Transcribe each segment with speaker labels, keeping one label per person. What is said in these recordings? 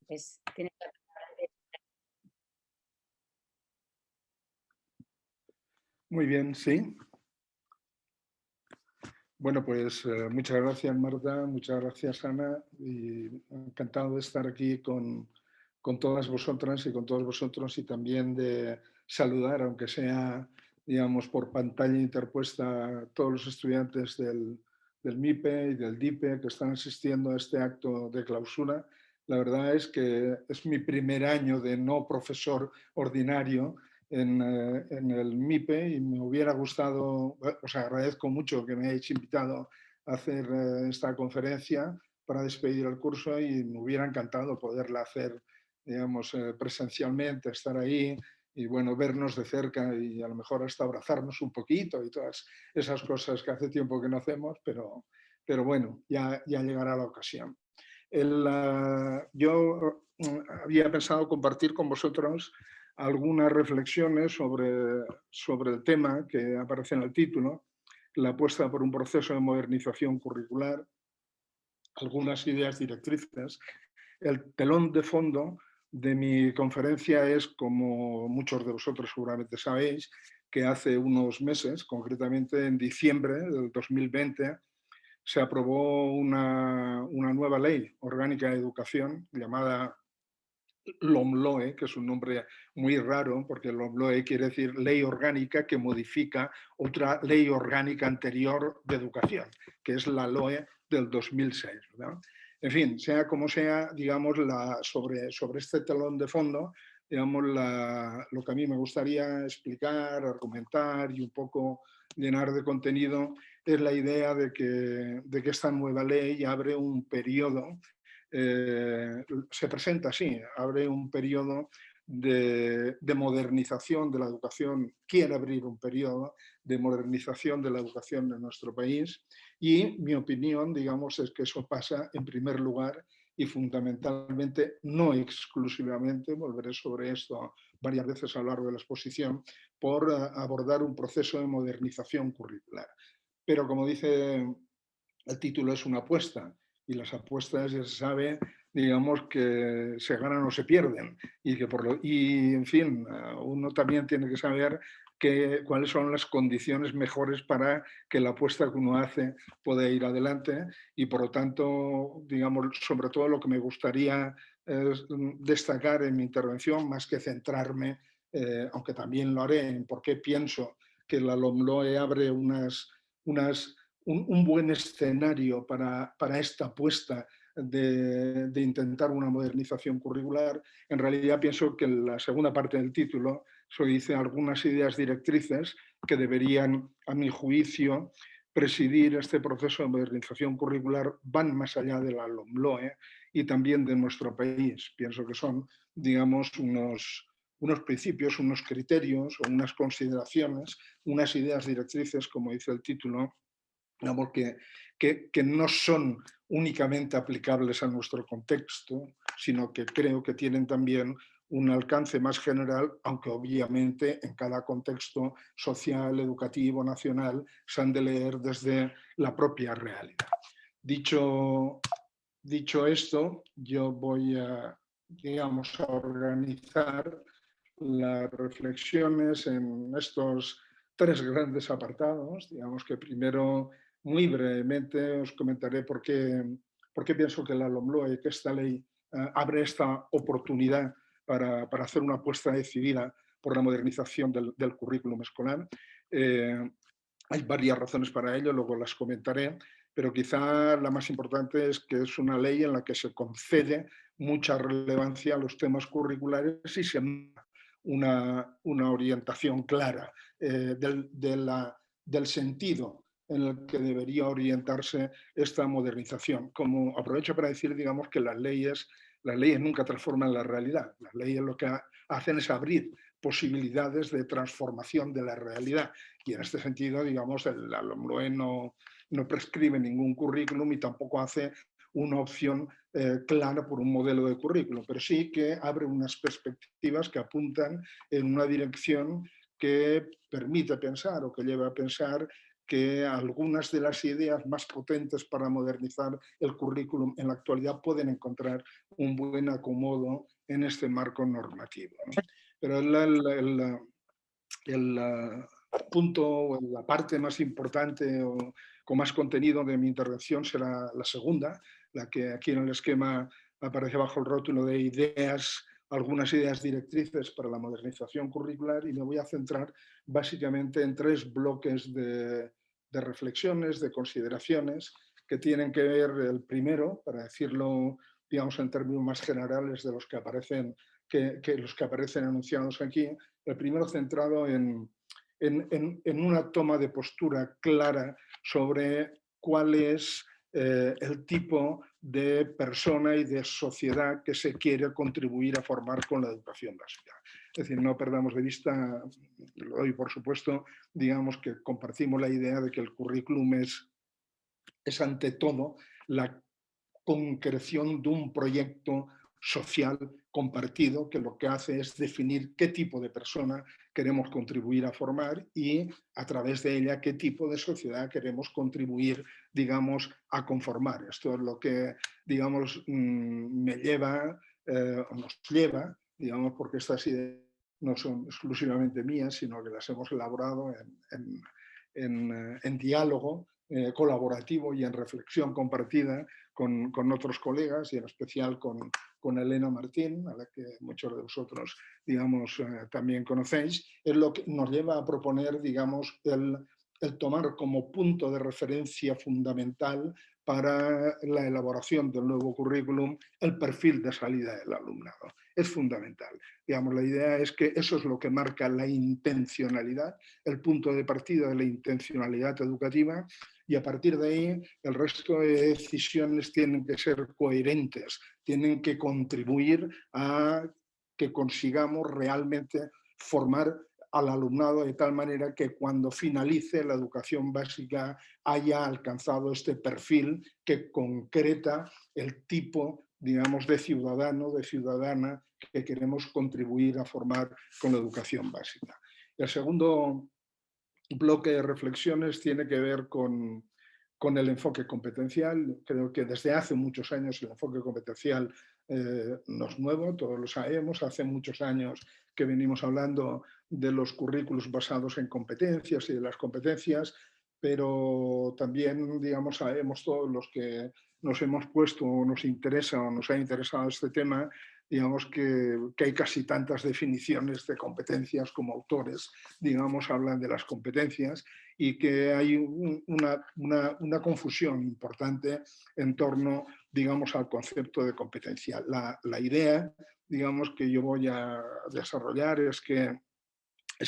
Speaker 1: Pues tiene la palabra.
Speaker 2: Muy bien, sí. Bueno, pues muchas gracias, Marta, muchas gracias, Ana, y encantado de estar aquí con todas vosotras y con todos vosotros y también de saludar, aunque sea, digamos, por pantalla interpuesta, a todos los estudiantes del MIPE y del DIPE que están asistiendo a este acto de clausura. La verdad es que es mi primer año de no profesor ordinario en el MIPE y me hubiera gustado, os agradezco mucho que me hayáis invitado a hacer esta conferencia para despedir el curso y me hubiera encantado poderla hacer, digamos, presencialmente, estar ahí y bueno, vernos de cerca y a lo mejor hasta abrazarnos un poquito y todas esas cosas que hace tiempo que no hacemos, pero bueno, ya llegará la ocasión. Yo había pensado compartir con vosotros algunas reflexiones sobre el tema que aparece en el título, la apuesta por un proceso de modernización curricular, algunas ideas directrices. El telón de fondo de mi conferencia es, como muchos de vosotros seguramente sabéis, que hace unos meses, concretamente en diciembre del 2020, se aprobó una nueva ley orgánica de educación llamada LOMLOE, que es un nombre muy raro, porque LOMLOE quiere decir ley orgánica que modifica otra ley orgánica anterior de educación, que es la LOE del 2006. ¿Verdad? En fin, sea como sea, digamos, sobre este telón de fondo, digamos, lo que a mí me gustaría explicar, argumentar y un poco llenar de contenido es la idea de que esta nueva ley abre un periodo, se presenta así, abre un periodo de modernización de la educación, quiere abrir un periodo de modernización de la educación en nuestro país y mi opinión, digamos, es que eso pasa en primer lugar y fundamentalmente, no exclusivamente, volveré sobre esto varias veces a lo largo de la exposición, por abordar un proceso de modernización curricular. Pero como dice el título, es una apuesta y las apuestas ya se sabe, digamos, que se ganan o se pierden y en fin, uno también tiene que saber cuáles son las condiciones mejores para que la apuesta que uno hace pueda ir adelante y por lo tanto, digamos, sobre todo lo que me gustaría destacar en mi intervención, más que centrarme, aunque también lo haré, en por qué pienso que la LOMLOE abre un buen escenario para esta apuesta de intentar una modernización curricular. En realidad pienso que en la segunda parte del título se dice algunas ideas directrices que deberían, a mi juicio, presidir este proceso de modernización curricular, van más allá de la LOMLOE y también de nuestro país. Pienso que son, digamos, unos principios, unos criterios o unas consideraciones, unas ideas directrices, como dice el título, digamos, que no son únicamente aplicables a nuestro contexto, sino que creo que tienen también un alcance más general, aunque obviamente en cada contexto social, educativo, nacional, se han de leer desde la propia realidad. Dicho esto, yo voy digamos, a organizar las reflexiones en estos tres grandes apartados. Digamos que primero, muy brevemente, os comentaré por qué pienso que la LOMLOE, que esta ley abre esta oportunidad para hacer una apuesta decidida por la modernización del currículum escolar. Hay varias razones para ello, luego las comentaré, pero quizá la más importante es que es una ley en la que se concede mucha relevancia a los temas curriculares y se una orientación clara del sentido en el que debería orientarse esta modernización. Como aprovecho para decir, digamos, que las leyes nunca transforman la realidad. Las leyes lo que hacen es abrir posibilidades de transformación de la realidad. Y en este sentido, digamos, la LOMLOE no prescribe ningún currículum y tampoco hace una opción clara por un modelo de currículum, pero sí que abre unas perspectivas que apuntan en una dirección que permite pensar o que lleva a pensar que algunas de las ideas más potentes para modernizar el currículum en la actualidad pueden encontrar un buen acomodo en este marco normativo, ¿no? Pero el punto o la parte más importante o con más contenido de mi intervención será la segunda, la que aquí en el esquema aparece bajo el rótulo de ideas, algunas ideas directrices para la modernización curricular, y me voy a centrar básicamente en tres bloques de reflexiones, de consideraciones que tienen que ver, el primero, para decirlo digamos en términos más generales de los que aparecen, los que aparecen anunciados aquí, el primero centrado en una toma de postura clara sobre cuál es el tipo de persona y de sociedad que se quiere contribuir a formar con la educación básica. Es decir, no perdamos de vista, lo doy por supuesto, digamos que compartimos la idea de que el currículum es ante todo la concreción de un proyecto social compartido que lo que hace es definir qué tipo de persona queremos contribuir a formar y a través de ella qué tipo de sociedad queremos contribuir, digamos, a conformar. Esto es lo que, digamos, me lleva, nos lleva, digamos, porque estas ideas no son exclusivamente mías, sino que las hemos elaborado en diálogo colaborativo y en reflexión compartida con otros colegas y en especial con Elena Martín, a la que muchos de vosotros, digamos, también conocéis, es lo que nos lleva a proponer, digamos, el tomar como punto de referencia fundamental para la elaboración del nuevo currículum el perfil de salida del alumnado. Es fundamental. Digamos, la idea es que eso es lo que marca la intencionalidad, el punto de partida de la intencionalidad educativa, y a partir de ahí el resto de decisiones tienen que ser coherentes, tienen que contribuir a que consigamos realmente formar al alumnado de tal manera que cuando finalice la educación básica haya alcanzado este perfil que concreta el tipo, digamos, de ciudadano, de ciudadana que queremos contribuir a formar con la educación básica. El segundo bloque de reflexiones tiene que ver con el enfoque competencial. Creo que desde hace muchos años el enfoque competencial no es nuevo, todos lo sabemos. Hace muchos años que venimos hablando de los currículos basados en competencias y de las competencias, pero también, digamos, sabemos todos los que nos hemos puesto o nos interesa o nos ha interesado este tema, digamos que hay casi tantas definiciones de competencias como autores, digamos, hablan de las competencias, y que hay una confusión importante en torno, digamos, al concepto de competencia. La idea, digamos, que yo voy a desarrollar es que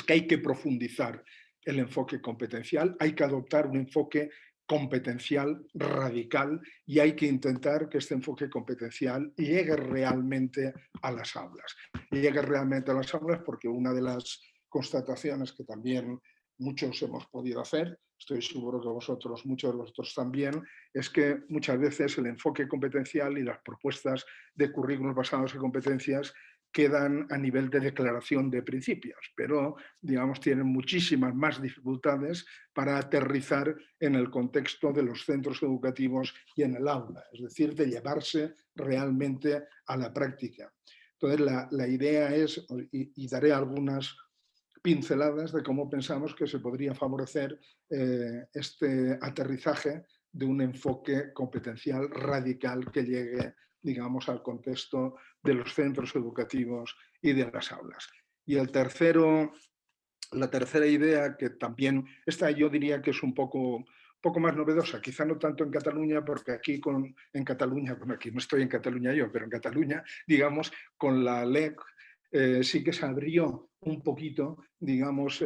Speaker 2: hay que profundizar el enfoque competencial, hay que adoptar un enfoque competencial radical y hay que intentar que este enfoque competencial llegue realmente a las aulas. Llegue realmente a las aulas porque una de las constataciones que también muchos hemos podido hacer, estoy seguro que vosotros, muchos de vosotros también, es que muchas veces el enfoque competencial y las propuestas de currículos basados en competencias quedan a nivel de declaración de principios, pero digamos tienen muchísimas más dificultades para aterrizar en el contexto de los centros educativos y en el aula, es decir, de llevarse realmente a la práctica. Entonces la idea es, y daré algunas pinceladas de cómo pensamos que se podría favorecer este aterrizaje de un enfoque competencial radical que llegue, digamos, al contexto de los centros educativos y de las aulas. Y la tercera idea, que también, esta yo diría que es un poco más novedosa, quizá no tanto en Cataluña, porque aquí en Cataluña, bueno, aquí no estoy en Cataluña yo, pero en Cataluña, digamos, con la LEC sí que se abrió un poquito, digamos,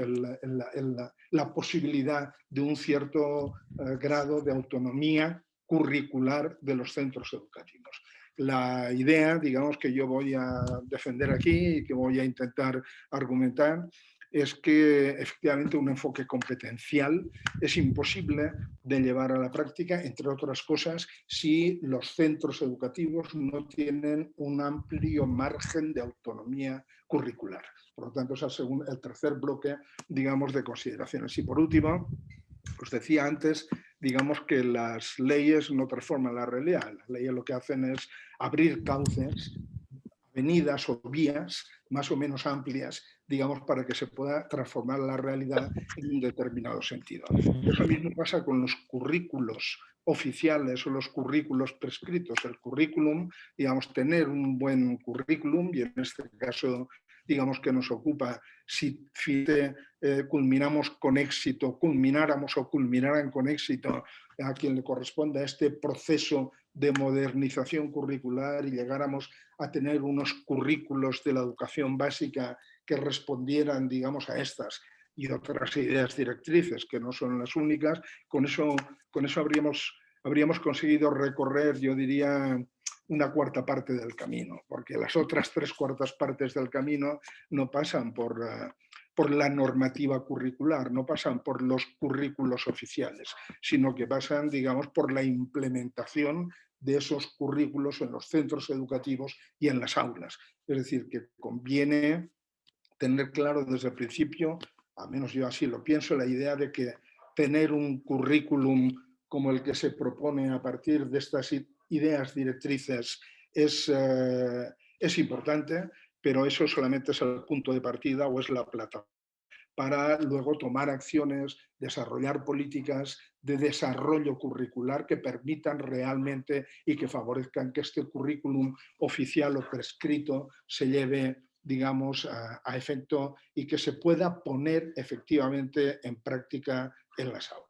Speaker 2: la posibilidad de un cierto grado de autonomía curricular de los centros educativos. La idea, digamos, que yo voy a defender aquí y que voy a intentar argumentar es que efectivamente un enfoque competencial es imposible de llevar a la práctica, entre otras cosas, si los centros educativos no tienen un amplio margen de autonomía curricular. Por lo tanto, es el tercer bloque, digamos, de consideraciones. Y por último, Os decía antes, digamos que las leyes no transforman la realidad. Las leyes lo que hacen es abrir cauces, avenidas o vías más o menos amplias, digamos, para que se pueda transformar la realidad en un determinado sentido. Eso mismo pasa con los currículos oficiales o los currículos prescritos. El currículum, digamos, tener un buen currículum, y en este caso, digamos, que nos ocupa si culminamos con éxito, culmináramos o culminaran con éxito a quien le corresponda este proceso de modernización curricular y llegáramos a tener unos currículos de la educación básica que respondieran, digamos, a estas y otras ideas directrices, que no son las únicas. Con eso habríamos conseguido recorrer, yo diría, una cuarta parte del camino, porque las otras 3/4 partes del camino no pasan por la normativa curricular, no pasan por los currículos oficiales, sino que pasan, digamos, por la implementación de esos currículos en los centros educativos y en las aulas. Es decir, que conviene tener claro desde el principio, al menos yo así lo pienso, la idea de que tener un currículum como el que se propone a partir de estas ideas directrices es importante, pero eso solamente es el punto de partida o es la plataforma para luego tomar acciones, desarrollar políticas de desarrollo curricular que permitan realmente y que favorezcan que este currículum oficial o prescrito se lleve, digamos, a efecto y que se pueda poner efectivamente en práctica en las aulas.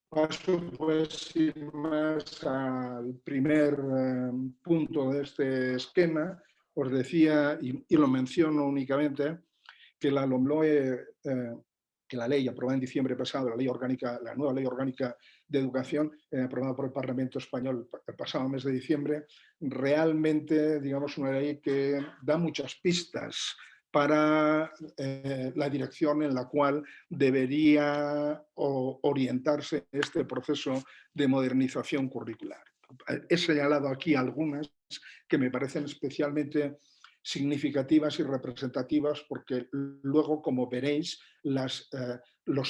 Speaker 2: Paso, pues, sin más al primer punto de este esquema. Os decía, y lo menciono únicamente, que la LOMLOE, que la ley aprobada en diciembre pasado, la nueva ley orgánica de educación, aprobada por el Parlamento Español el pasado mes de diciembre, realmente, digamos, una ley que da muchas pistas para la dirección en la cual debería orientarse este proceso de modernización curricular. He señalado aquí algunas que me parecen especialmente significativas y representativas, porque luego, como veréis, los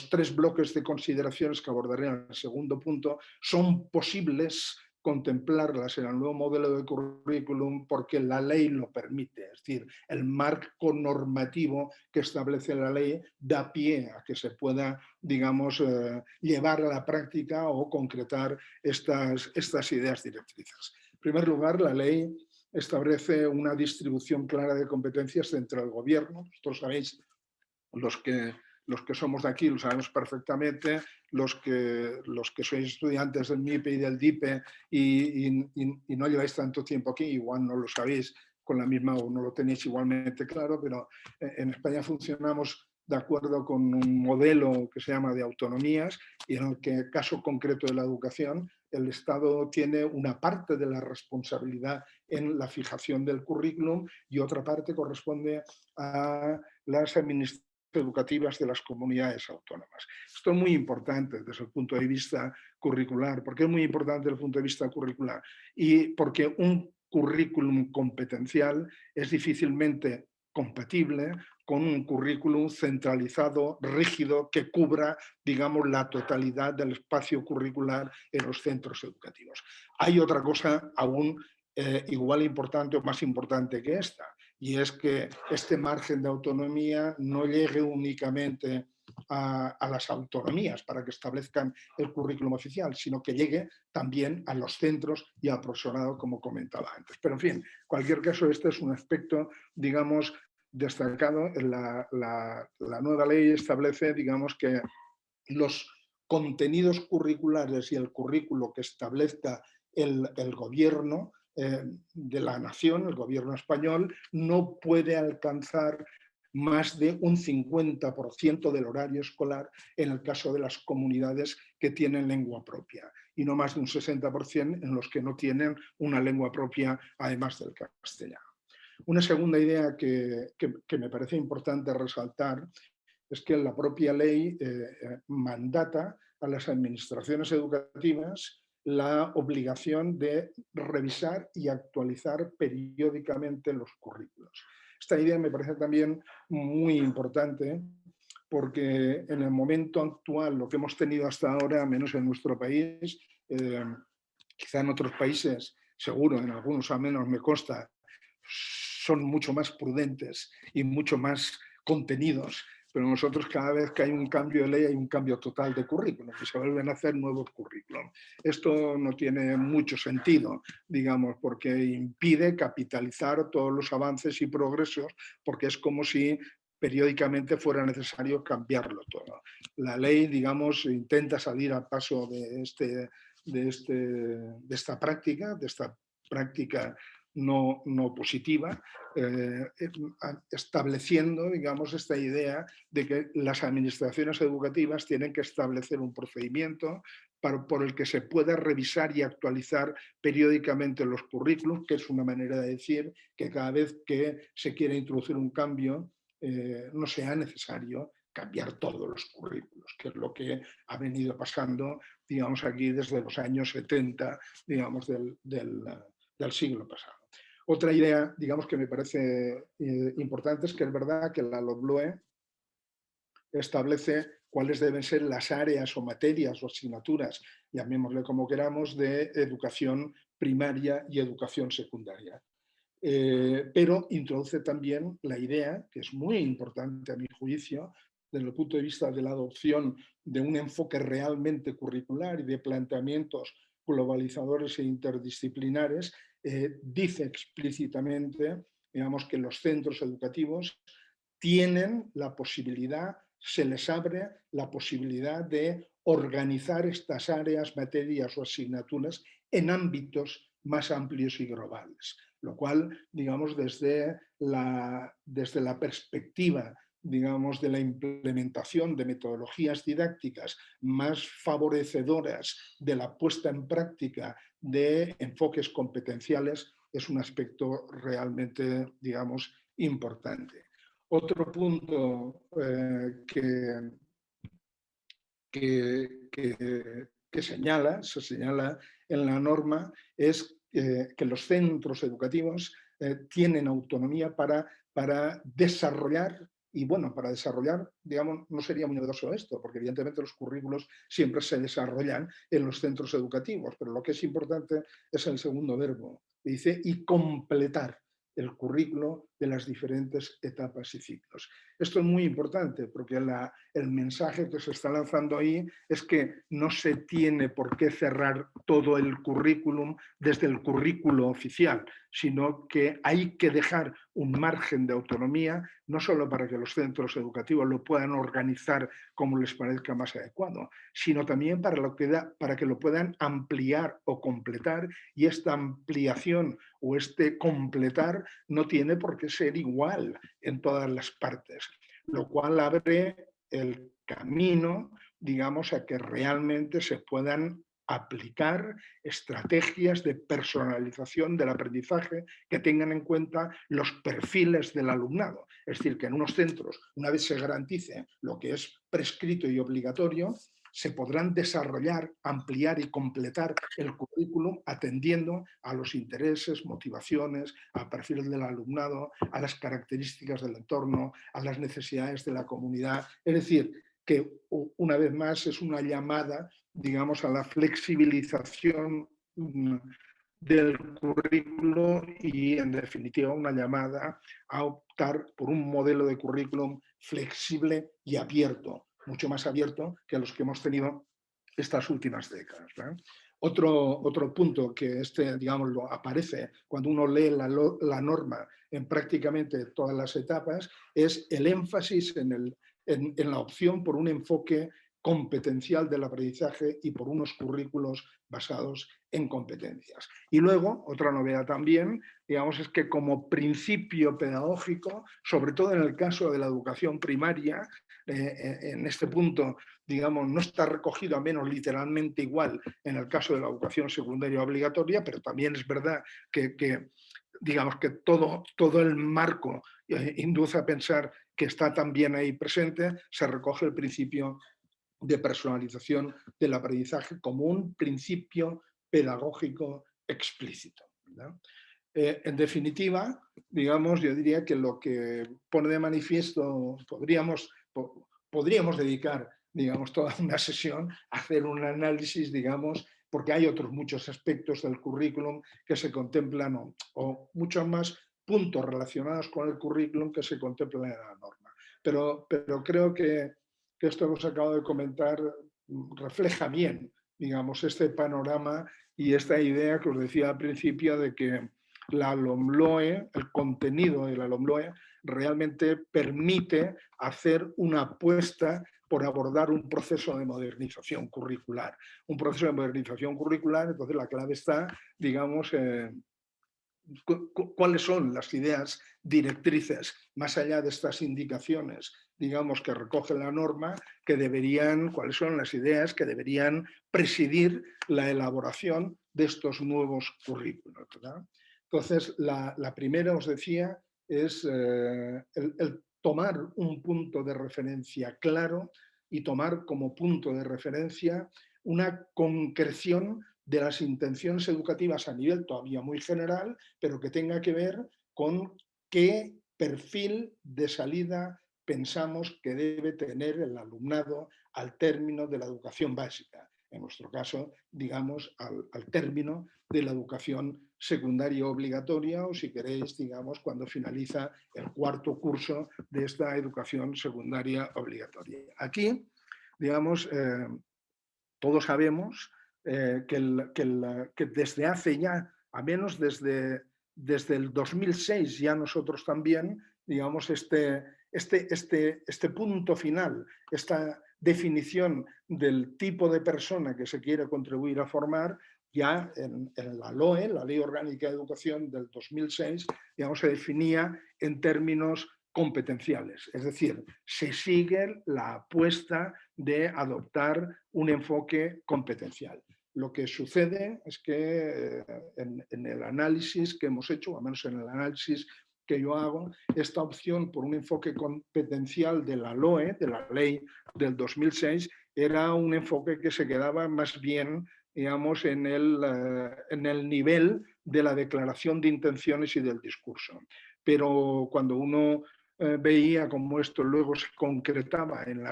Speaker 2: 3 bloques de consideraciones que abordaré en el segundo punto son posibles contemplarlas en el nuevo modelo de currículum porque la ley lo permite. Es decir, el marco normativo que establece la ley da pie a que se pueda, digamos, llevar a la práctica o concretar estas ideas directrices. En primer lugar, la ley establece una distribución clara de competencias entre el gobierno. Vosotros sabéis, los que somos de aquí lo sabemos perfectamente, los que sois estudiantes del MIPE y del DIPE y no lleváis tanto tiempo aquí, igual no lo sabéis con la misma o no lo tenéis igualmente claro, pero en España funcionamos de acuerdo con un modelo que se llama de autonomías y en el que, caso concreto de la educación, el Estado tiene una parte de la responsabilidad en la fijación del currículum y otra parte corresponde a las administraciones educativas de las comunidades autónomas. Esto es muy importante desde el punto de vista curricular. ¿Por qué es muy importante desde el punto de vista curricular? Y porque un currículum competencial es difícilmente compatible con un currículum centralizado, rígido, que cubra, digamos, la totalidad del espacio curricular en los centros educativos. Hay otra cosa aún igual importante o más importante que esta, y es que este margen de autonomía no llegue únicamente a las autonomías para que establezcan el currículum oficial, sino que llegue también a los centros y al profesorado, como comentaba antes. Pero, en fin, en cualquier caso, este es un aspecto, digamos, destacado. La nueva ley establece, digamos, que los contenidos curriculares y el currículo que establezca el gobierno de la nación, el gobierno español, no puede alcanzar más de un 50% del horario escolar en el caso de las comunidades que tienen lengua propia y no más de un 60% en los que no tienen una lengua propia además del castellano. Una segunda idea que me parece importante resaltar es que la propia ley mandata a las administraciones educativas la obligación de revisar y actualizar periódicamente los currículos. Esta idea me parece también muy importante porque en el momento actual, lo que hemos tenido hasta ahora, menos en nuestro país, quizá en otros países, seguro, en algunos al menos me consta, son mucho más prudentes y mucho más contenidos, pero nosotros cada vez que hay un cambio de ley hay un cambio total de currículum, que se vuelven a hacer nuevos currículum. Esto no tiene mucho sentido, digamos, porque impide capitalizar todos los avances y progresos, porque es como si periódicamente fuera necesario cambiarlo todo. La ley, digamos, intenta salir al paso de esta práctica no positiva, estableciendo, digamos, esta idea de que las administraciones educativas tienen que establecer un procedimiento por el que se pueda revisar y actualizar periódicamente los currículos, que es una manera de decir que cada vez que se quiere introducir un cambio no sea necesario cambiar todos los currículos, que es lo que ha venido pasando, digamos, aquí desde los años 70, digamos, del siglo pasado. Otra idea, digamos, que me parece importante es que es verdad que la LOMLOE establece cuáles deben ser las áreas o materias o asignaturas, llamémosle como queramos, de educación primaria y educación secundaria. Pero introduce también la idea, que es muy importante a mi juicio, desde el punto de vista de la adopción de un enfoque realmente curricular y de planteamientos globalizadores e interdisciplinares, dice explícitamente, digamos, que los centros educativos tienen la posibilidad, se les abre la posibilidad de organizar estas áreas, materias o asignaturas en ámbitos más amplios y globales, lo cual, digamos, desde la perspectiva, digamos, de la implementación de metodologías didácticas más favorecedoras de la puesta en práctica de enfoques competenciales, es un aspecto realmente, digamos, importante. Otro punto que se señala en la norma es que los centros educativos tienen autonomía para desarrollar, y bueno, para desarrollar, digamos, no sería muy novedoso esto, porque evidentemente los currículos siempre se desarrollan en los centros educativos, pero lo que es importante es el segundo verbo, que dice y completar el currículo de las diferentes etapas y ciclos. Esto es muy importante porque el mensaje que se está lanzando ahí es que no se tiene por qué cerrar todo el currículum desde el currículo oficial, sino que hay que dejar un margen de autonomía, no solo para que los centros educativos lo puedan organizar como les parezca más adecuado, sino también para que lo puedan ampliar o completar, y esta ampliación o este completar no tiene por qué ser igual en todas las partes, lo cual abre el camino, digamos, a que realmente se puedan aplicar estrategias de personalización del aprendizaje que tengan en cuenta los perfiles del alumnado. Es decir, que en unos centros, una vez se garantice lo que es prescrito y obligatorio, se podrán desarrollar, ampliar y completar el currículum atendiendo a los intereses, motivaciones, al perfil del alumnado, a las características del entorno, a las necesidades de la comunidad. Es decir, que una vez más es una llamada, digamos, a la flexibilización del currículo y, en definitiva, una llamada a optar por un modelo de currículum flexible y abierto, mucho más abierto que los que hemos tenido estas últimas décadas, ¿no? Otro punto que digamos, aparece cuando uno lee la norma en prácticamente todas las etapas es el énfasis en la opción por un enfoque competencial del aprendizaje y por unos currículos basados en competencias. Y luego, otra novedad también, digamos, es que como principio pedagógico, sobre todo en el caso de la educación primaria, en este punto, digamos, no está recogido, a menos literalmente igual, en el caso de la educación secundaria obligatoria, pero también es verdad que digamos que todo el marco induce a pensar que está también ahí presente, se recoge el principio de personalización del aprendizaje como un principio pedagógico explícito, ¿no? En definitiva, digamos, yo diría que lo que pone de manifiesto, podríamos dedicar, digamos, toda una sesión a hacer un análisis, digamos, porque hay otros muchos aspectos del currículum que se contemplan o muchos más puntos relacionados con el currículum que se contemplan en la norma. Pero creo que esto que os acabo de comentar refleja bien, digamos, este panorama y esta idea que os decía al principio de que la LOMLOE, el contenido de la LOMLOE, realmente permite hacer una apuesta por abordar un proceso de modernización curricular. Un proceso de modernización curricular, entonces la clave está, digamos, cuáles son las ideas directrices, más allá de estas indicaciones, digamos, que recoge la norma, que deberían, cuáles son las ideas que deberían presidir la elaboración de estos nuevos currículos, ¿verdad? Entonces, la primera, os decía, es el tomar un punto de referencia claro y tomar como punto de referencia una concreción de las intenciones educativas a nivel todavía muy general, pero que tenga que ver con qué perfil de salida pensamos que debe tener el alumnado al término de la educación básica. En nuestro caso, digamos, al término de la educación secundaria obligatoria o, si queréis, digamos, cuando finaliza el cuarto curso de esta educación secundaria obligatoria. Aquí, digamos, todos sabemos que desde hace ya, a menos desde el 2006, ya nosotros también, digamos, este punto final, esta definición del tipo de persona que se quiere contribuir a formar, ya en la LOE, la Ley Orgánica de Educación del 2006, digamos, se definía en términos competenciales, es decir, se sigue la apuesta de adoptar un enfoque competencial. Lo que sucede es que en el análisis que hemos hecho, o al menos en el análisis que yo hago, esta opción por un enfoque competencial de la LOE, de la ley del 2006, era un enfoque que se quedaba más bien, digamos, en el nivel de la declaración de intenciones y del discurso. Pero cuando uno veía cómo esto luego se concretaba en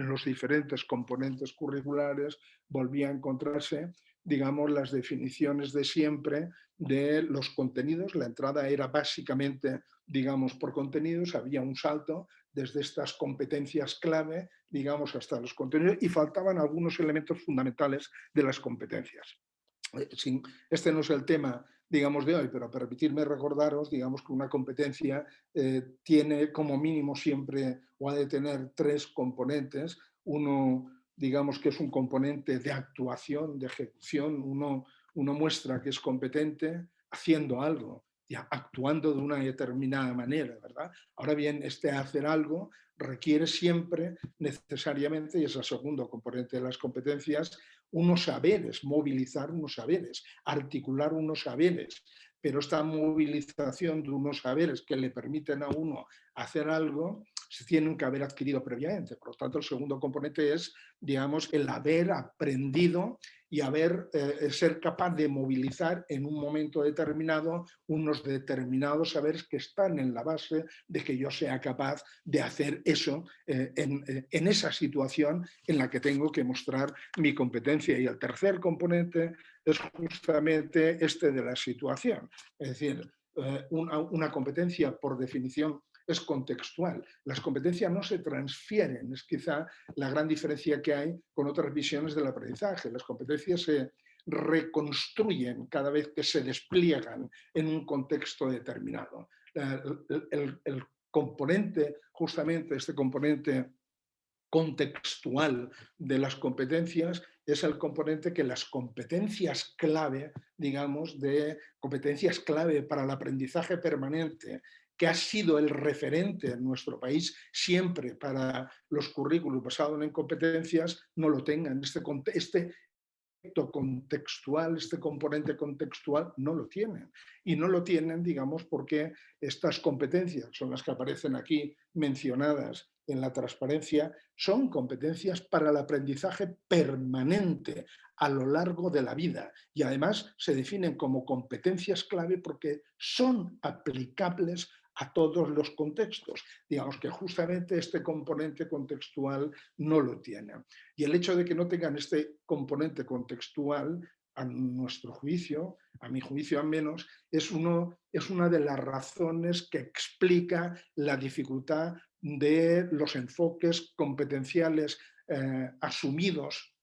Speaker 2: los diferentes componentes curriculares, volvía a encontrarse, digamos, las definiciones de siempre de los contenidos. La entrada era básicamente, digamos, por contenidos, había un salto desde estas competencias clave, digamos, hasta los contenidos, y faltaban algunos elementos fundamentales de las competencias. Este no es el tema, digamos, de hoy, pero permitidme recordaros, digamos, que una competencia tiene como mínimo siempre o ha de tener tres componentes. Uno, digamos, que es un componente de actuación, de ejecución. Uno muestra que es competente haciendo algo, ya, actuando de una determinada manera, ¿verdad? Ahora bien, este hacer algo requiere siempre, necesariamente, y es el segundo componente de las competencias, unos saberes, movilizar unos saberes, articular unos saberes, pero esta movilización de unos saberes que le permiten a uno hacer algo se tienen que haber adquirido previamente. Por lo tanto, el segundo componente es, digamos, el haber aprendido y ser capaz de movilizar en un momento determinado unos determinados saberes que están en la base de que yo sea capaz de hacer eso en esa situación en la que tengo que mostrar mi competencia. Y el tercer componente es justamente este de la situación. Es decir, una competencia, por definición, es contextual. Las competencias no se transfieren, es quizá la gran diferencia que hay con otras visiones del aprendizaje. Las competencias se reconstruyen cada vez que se despliegan en un contexto determinado. El componente, justamente este componente contextual de las competencias es el componente que las competencias clave, digamos, de competencias clave para el aprendizaje permanente, que ha sido el referente en nuestro país siempre para los currículos basados en competencias, no lo tengan. Este contextual, este componente contextual, no lo tienen. Y no lo tienen, digamos, porque estas competencias, son las que aparecen aquí mencionadas en la transparencia, son competencias para el aprendizaje permanente a lo largo de la vida. Y además se definen como competencias clave porque son aplicables a todos los contextos. Digamos que justamente este componente contextual no lo tiene. Y el hecho de que no tengan este componente contextual, a nuestro juicio, a mi juicio al menos, es una de las razones que explica la dificultad de los enfoques competenciales asumidos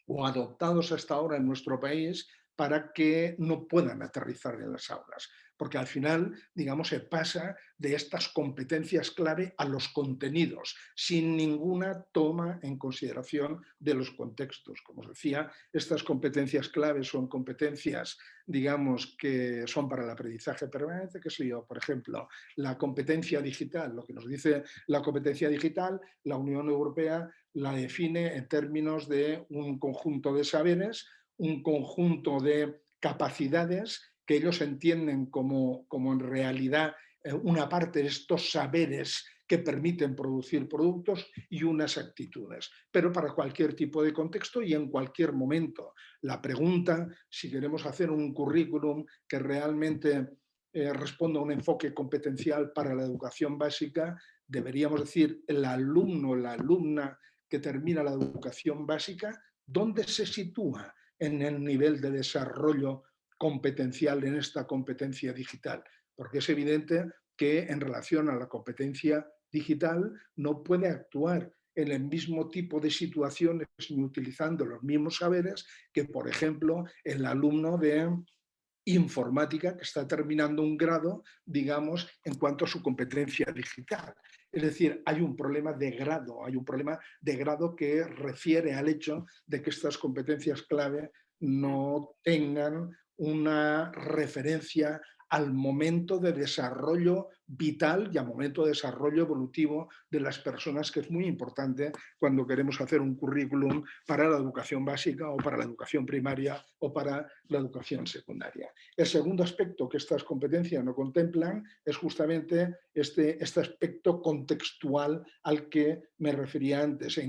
Speaker 2: o adoptados hasta ahora en nuestro país para que no puedan aterrizar en las aulas. Porque al final, digamos, se pasa de estas competencias clave a los contenidos, sin ninguna toma en consideración de los contextos. Como os decía, estas competencias claves son competencias, digamos, que son para el aprendizaje permanente, que soy yo, por ejemplo, la competencia digital. Lo que nos dice la competencia digital, la Unión Europea la define en términos de un conjunto de saberes, un conjunto de capacidades que ellos entienden como en realidad una parte de estos saberes que permiten producir productos y unas actitudes, pero para cualquier tipo de contexto y en cualquier momento. La pregunta, si queremos hacer un currículum que realmente responda a un enfoque competencial para la educación básica, deberíamos decir el alumno, la alumna que termina la educación básica, ¿dónde se sitúa en el nivel de desarrollo competencial en esta competencia digital? Porque es evidente que en relación a la competencia digital no puede actuar en el mismo tipo de situaciones ni utilizando los mismos saberes que, por ejemplo, el alumno de informática que está terminando un grado, digamos, en cuanto a su competencia digital. Es decir, hay un problema de grado que refiere al hecho de que estas competencias clave no tengan una referencia al momento de desarrollo vital y al momento de desarrollo evolutivo de las personas, que es muy importante cuando queremos hacer un currículum para la educación básica o para la educación primaria o para la educación secundaria. El segundo aspecto que estas competencias no contemplan es justamente este aspecto contextual al que me refería antes.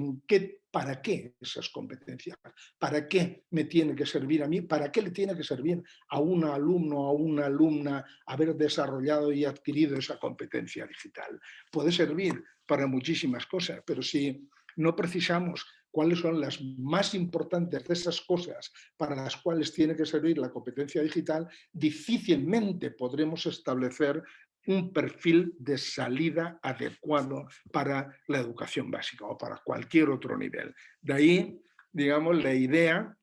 Speaker 2: ¿Para qué esas competencias? ¿Para qué me tiene que servir a mí? ¿Para qué le tiene que servir a un alumno o a una alumna haber desarrollado y adquirido esa competencia digital? Puede servir para muchísimas cosas, pero si no precisamos cuáles son las más importantes de esas cosas para las cuales tiene que servir la competencia digital, difícilmente podremos establecer un perfil de salida adecuado para la educación básica o para cualquier otro nivel. De ahí, digamos, la idea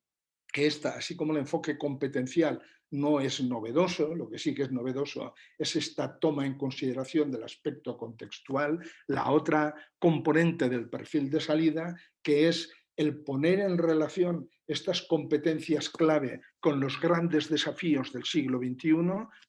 Speaker 2: que así como el enfoque competencial no es novedoso, lo que sí que es novedoso es esta toma en consideración del aspecto contextual, la otra componente del perfil de salida, que es el poner en relación estas competencias clave con los grandes desafíos del siglo XXI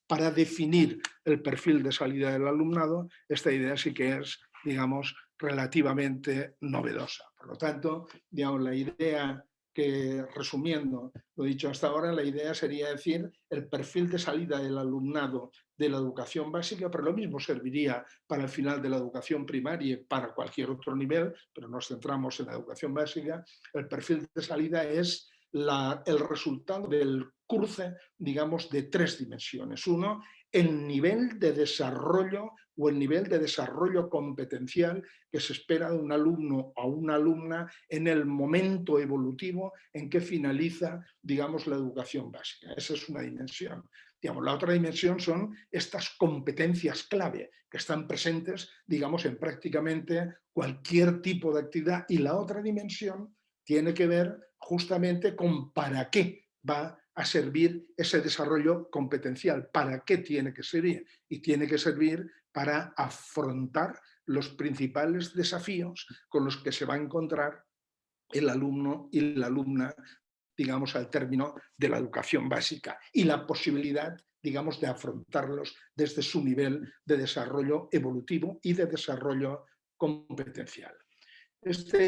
Speaker 2: para definir el perfil de salida del alumnado. Esta idea sí que es, digamos, relativamente novedosa. Por lo tanto, digamos, la idea que, resumiendo lo dicho hasta ahora, la idea sería decir el perfil de salida del alumnado de la educación básica, pero lo mismo serviría para el final de la educación primaria y para cualquier otro nivel, pero nos centramos en la educación básica. El perfil de salida es el resultado del cruce, digamos, de tres dimensiones. Uno, el nivel de desarrollo o el nivel de desarrollo competencial que se espera de un alumno o una alumna en el momento evolutivo en que finaliza, digamos, la educación básica. Esa es una dimensión. Digamos, la otra dimensión son estas competencias clave que están presentes, digamos, en prácticamente cualquier tipo de actividad. Y la otra dimensión tiene que ver justamente con para qué va a servir ese desarrollo competencial, para qué tiene que servir. Y tiene que servir para afrontar los principales desafíos con los que se va a encontrar el alumno y la alumna, digamos, al término de la educación básica y la posibilidad, digamos, de afrontarlos desde su nivel de desarrollo evolutivo y de desarrollo competencial. Esta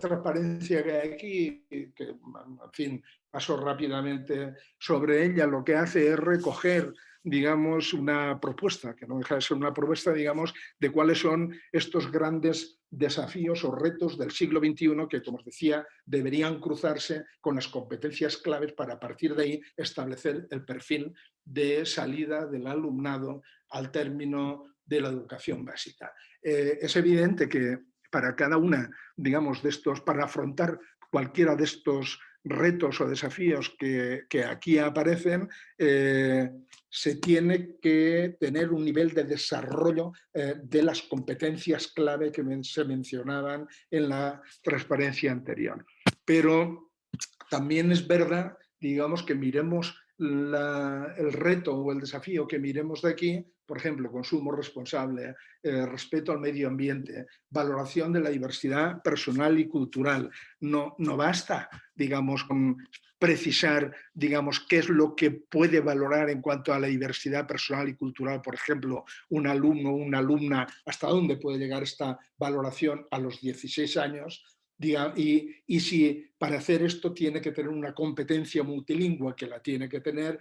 Speaker 2: transparencia que hay aquí, que en fin, paso rápidamente sobre ella, lo que hace es recoger digamos, una propuesta, que no deja de ser una propuesta, digamos, de cuáles son estos grandes desafíos o retos del siglo XXI que, como os decía, deberían cruzarse con las competencias claves para, a partir de ahí, establecer el perfil de salida del alumnado al término de la educación básica. Es evidente que para cada una, digamos, de estos, para afrontar cualquiera de estos retos o desafíos que aquí aparecen, se tiene que tener un nivel de desarrollo de las competencias clave que se mencionaban en la transparencia anterior. Pero también es verdad, digamos, que miremos el reto o el desafío que miremos de aquí, por ejemplo, consumo responsable, respeto al medio ambiente, valoración de la diversidad personal y cultural. No basta, digamos, con precisar, digamos, qué es lo que puede valorar en cuanto a la diversidad personal y cultural, por ejemplo, un alumno o una alumna, hasta dónde puede llegar esta valoración a los 16 años, y si para hacer esto tiene que tener una competencia multilingüe, que la tiene que tener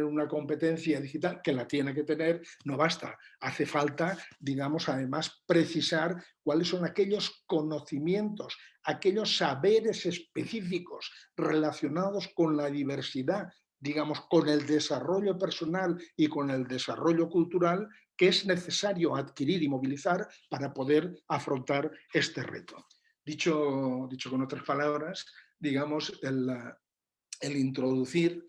Speaker 2: una competencia digital, que la tiene que tener, no basta. Hace falta, digamos, además precisar cuáles son aquellos conocimientos, aquellos saberes específicos relacionados con la diversidad, digamos, con el desarrollo personal y con el desarrollo cultural que es necesario adquirir y movilizar para poder afrontar este reto. Dicho con otras palabras, digamos, el introducir,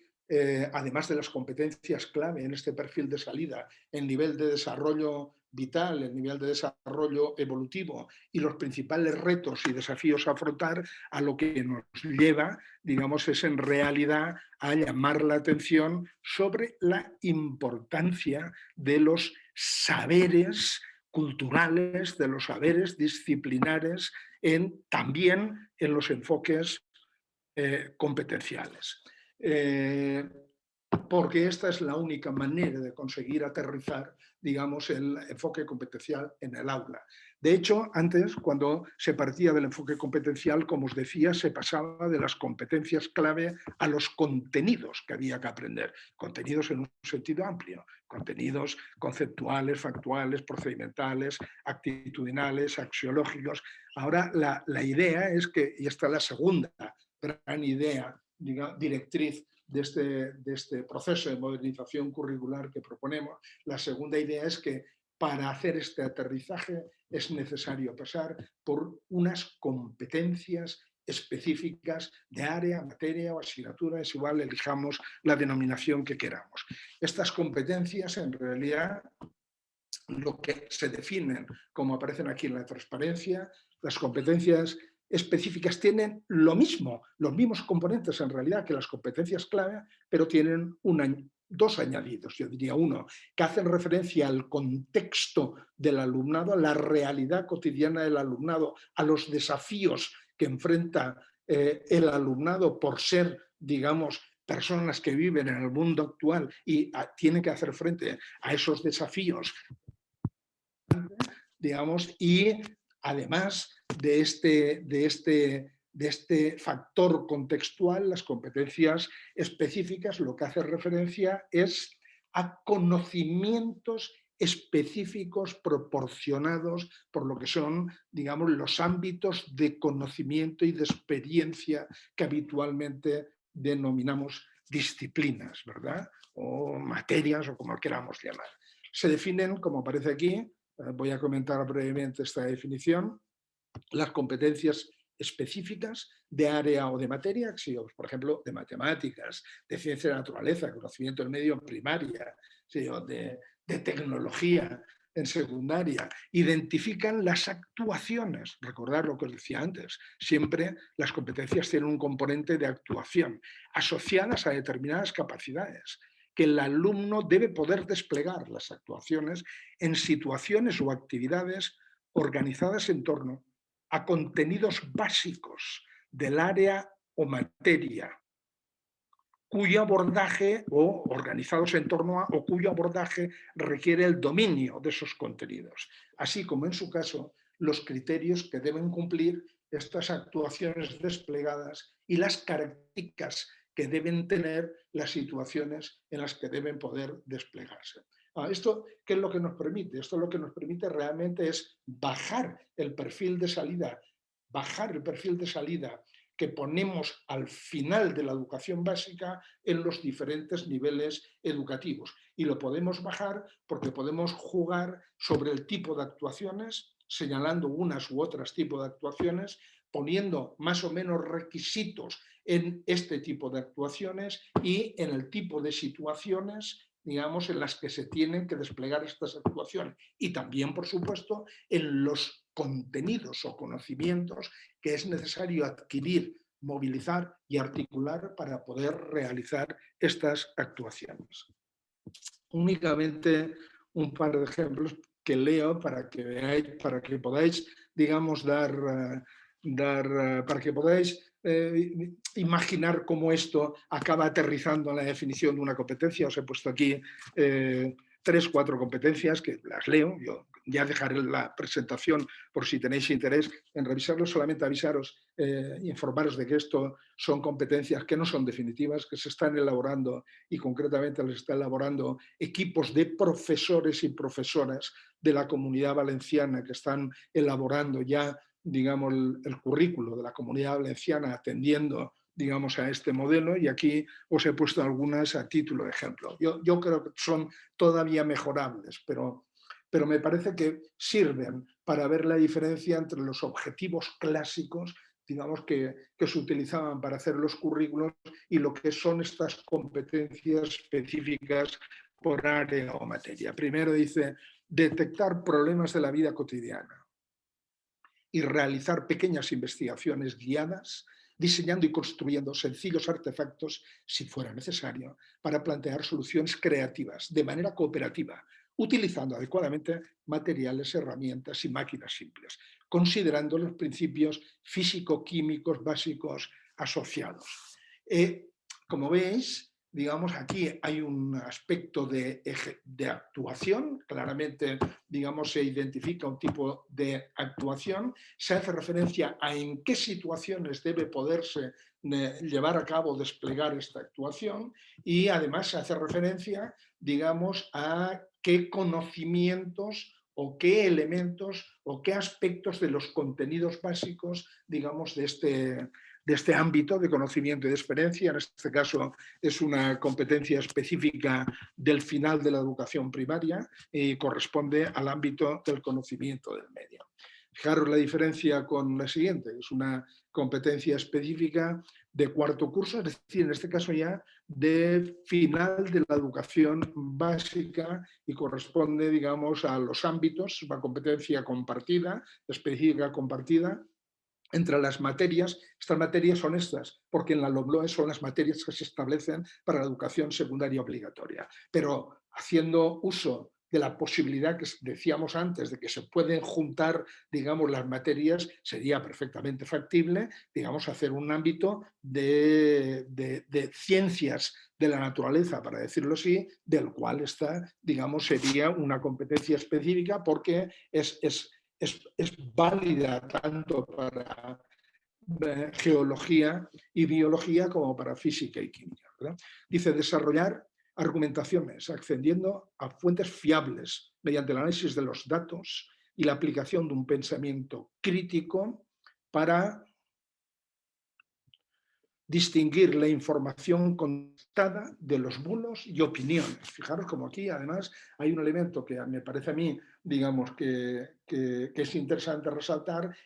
Speaker 2: además de las competencias clave en este perfil de salida, el nivel de desarrollo vital, el nivel de desarrollo evolutivo y los principales retos y desafíos a afrontar, a lo que nos lleva, digamos, es en realidad a llamar la atención sobre la importancia de los saberes culturales, de los saberes disciplinares, también en los enfoques competenciales. Porque esta es la única manera de conseguir aterrizar, digamos, el enfoque competencial en el aula. De hecho, antes, cuando se partía del enfoque competencial, como os decía, se pasaba de las competencias clave a los contenidos que había que aprender. Contenidos en un sentido amplio, contenidos conceptuales, factuales, procedimentales, actitudinales, axiológicos. Ahora la idea es que, y esta es la segunda gran idea, digamos, directriz de este proceso de modernización curricular que proponemos, la segunda idea es que para hacer este aterrizaje es necesario pasar por unas competencias específicas de área, materia o asignatura, es igual, elijamos la denominación que queramos. Estas competencias, en realidad, lo que se definen, como aparecen aquí en la transparencia, las competencias específicas tienen lo mismo, los mismos componentes en realidad que las competencias clave, pero tienen dos añadidos, yo diría uno, que hacen referencia al contexto del alumnado, a la realidad cotidiana del alumnado, a los desafíos que enfrenta el alumnado por ser, digamos, personas que viven en el mundo actual y tienen que hacer frente a esos desafíos, digamos, y además de este factor contextual, las competencias específicas, lo que hace referencia es a conocimientos específicos proporcionados por lo que son, digamos, los ámbitos de conocimiento y de experiencia que habitualmente denominamos disciplinas, ¿verdad? O materias, o como queramos llamar. Se definen, como aparece aquí, voy a comentar brevemente esta definición, las competencias específicas de área o de materia, por ejemplo, de matemáticas, de ciencia de la naturaleza, conocimiento del medio en primaria, de tecnología en secundaria, identifican las actuaciones. Recordad lo que os decía antes, siempre las competencias tienen un componente de actuación asociadas a determinadas capacidades, que el alumno debe poder desplegar las actuaciones en situaciones o actividades organizadas en torno a contenidos básicos del área o materia, cuyo abordaje, o organizados en torno a, o cuyo abordaje requiere el dominio de esos contenidos, así como en su caso los criterios que deben cumplir estas actuaciones desplegadas y las características que deben tener las situaciones en las que deben poder desplegarse. ¿Esto qué es lo que nos permite? Esto lo que nos permite realmente es bajar el perfil de salida que ponemos al final de la educación básica en los diferentes niveles educativos. Y lo podemos bajar porque podemos jugar sobre el tipo de actuaciones, señalando unas u otras tipos de actuaciones, poniendo más o menos requisitos en este tipo de actuaciones y en el tipo de situaciones, digamos, en las que se tienen que desplegar estas actuaciones. Y también, por supuesto, en los contenidos o conocimientos que es necesario adquirir, movilizar y articular para poder realizar estas actuaciones. Únicamente un par de ejemplos que leo para que veáis, para que podáis, digamos, para que podáis imaginar cómo esto acaba aterrizando en la definición de una competencia. Os he puesto aquí 3 o 4 competencias que las leo. Yo ya dejaré la presentación por si tenéis interés en revisarlo. Solamente avisaros, informaros de que esto son competencias que no son definitivas, que se están elaborando y concretamente las está elaborando equipos de profesores y profesoras de la Comunidad Valenciana que están elaborando ya, digamos, el currículo de la Comunidad Valenciana atendiendo, digamos, a este modelo, y aquí os he puesto algunas a título de ejemplo. Yo creo que son todavía mejorables, pero me parece que sirven para ver la diferencia entre los objetivos clásicos, digamos, que se utilizaban para hacer los currículos y lo que son estas competencias específicas por área o materia. Primero dice, detectar problemas de la vida cotidiana y realizar pequeñas investigaciones guiadas, diseñando y construyendo sencillos artefactos, si fuera necesario, para plantear soluciones creativas de manera cooperativa, utilizando adecuadamente materiales, herramientas y máquinas simples, considerando los principios físico-químicos básicos asociados. Como veis, digamos, aquí hay un aspecto de actuación, claramente, digamos, se identifica un tipo de actuación, se hace referencia a en qué situaciones debe poderse llevar a cabo, desplegar esta actuación, y además se hace referencia, digamos, a qué conocimientos o qué elementos o qué aspectos de los contenidos básicos, digamos, de este ámbito de conocimiento y de experiencia. En este caso es una competencia específica del final de la educación primaria y corresponde al ámbito del conocimiento del medio. Fijaros la diferencia con la siguiente, es una competencia específica de cuarto curso, es decir, en este caso ya de final de la educación básica y corresponde, digamos, a los ámbitos, una competencia compartida, específica compartida, entre las materias. Estas materias son estas, porque en la LOMLOE son las materias que se establecen para la educación secundaria obligatoria. Pero haciendo uso de la posibilidad que decíamos antes de que se pueden juntar, digamos, las materias, sería perfectamente factible, digamos, hacer un ámbito de ciencias de la naturaleza, para decirlo así, del cual esta, digamos, sería una competencia específica porque es válida tanto para geología y biología como para física y química, ¿verdad? Dice, desarrollar argumentaciones accediendo a fuentes fiables mediante el análisis de los datos y la aplicación de un pensamiento crítico para distinguir la información contada de los bulos y opiniones. Fijaros como aquí además hay un elemento que me parece a mí, digamos, que es interesante resaltar,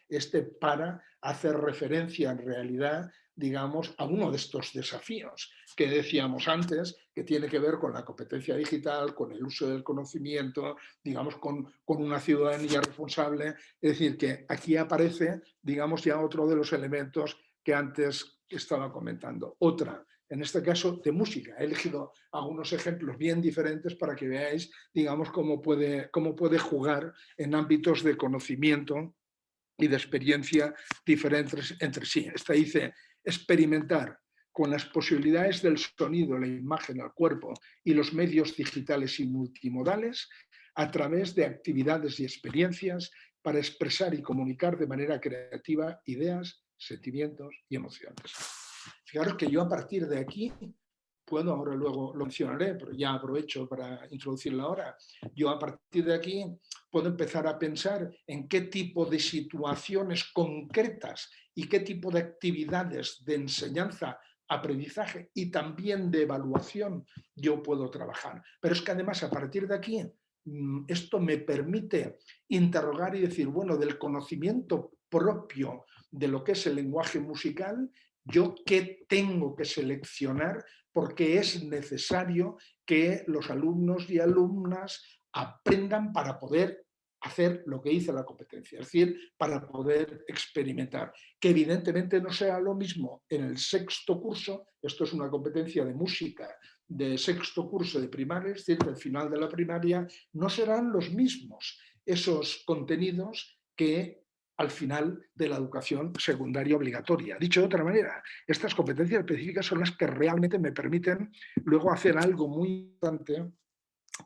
Speaker 2: para hacer referencia en realidad, digamos, a uno de estos desafíos que decíamos antes, que tiene que ver con la competencia digital, con el uso del conocimiento, digamos, con una ciudadanía responsable. Es decir, que aquí aparece, digamos, ya otro de los elementos que antes estaba comentando. Otra, en este caso, de música. He elegido algunos ejemplos bien diferentes para que veáis, digamos, cómo puede jugar en ámbitos de conocimiento y de experiencia diferentes entre sí. Esta dice, experimentar con las posibilidades del sonido, la imagen, el cuerpo y los medios digitales y multimodales a través de actividades y experiencias para expresar y comunicar de manera creativa ideas, sentimientos y emociones. Fijaros que yo a partir de aquí puedo, ahora luego lo mencionaré, pero ya aprovecho para introducirlo ahora, yo a partir de aquí puedo empezar a pensar en qué tipo de situaciones concretas y qué tipo de actividades de enseñanza, aprendizaje y también de evaluación yo puedo trabajar. Pero es que además a partir de aquí esto me permite interrogar y decir, bueno, del conocimiento propio de lo que es el lenguaje musical, yo qué tengo que seleccionar porque es necesario que los alumnos y alumnas aprendan para poder hacer lo que dice la competencia, es decir, para poder experimentar. Que evidentemente no sea lo mismo en el sexto curso, esto es una competencia de música de sexto curso de primaria, es decir, del final de la primaria, no serán los mismos esos contenidos que al final de la educación secundaria obligatoria. Dicho de otra manera, estas competencias específicas son las que realmente me permiten luego hacer algo muy importante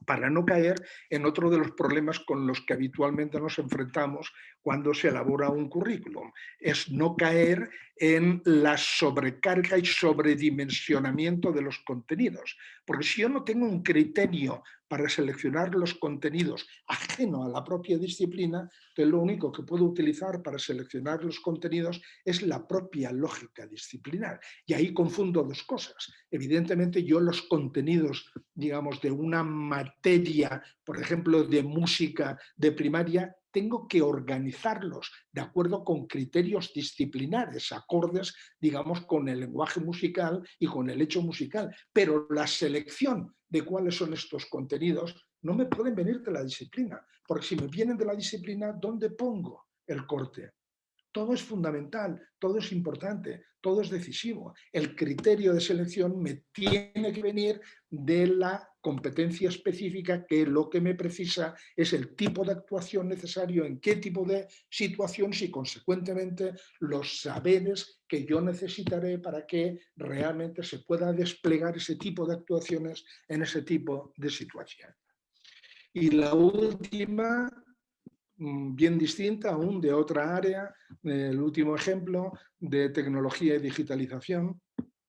Speaker 2: para no caer en otro de los problemas con los que habitualmente nos enfrentamos cuando se elabora un currículum. Es no caer en la sobrecarga y sobredimensionamiento de los contenidos. Porque si yo no tengo un criterio para seleccionar los contenidos ajeno a la propia disciplina, entonces lo único que puedo utilizar para seleccionar los contenidos es la propia lógica disciplinar. Y ahí confundo dos cosas. Evidentemente yo los contenidos, digamos, de una materia, por ejemplo, de música de primaria, tengo que organizarlos de acuerdo con criterios disciplinares, acordes, digamos, con el lenguaje musical y con el hecho musical. Pero la selección de cuáles son estos contenidos no me pueden venir de la disciplina, porque si me vienen de la disciplina, ¿dónde pongo el corte? Todo es fundamental, todo es importante, todo es decisivo. El criterio de selección me tiene que venir de la competencia específica, que lo que me precisa es el tipo de actuación necesario, en qué tipo de situación y consecuentemente los saberes que yo necesitaré para que realmente se pueda desplegar ese tipo de actuaciones en ese tipo de situación. Y la última, bien distinta aún de otra área, el último ejemplo de tecnología y digitalización,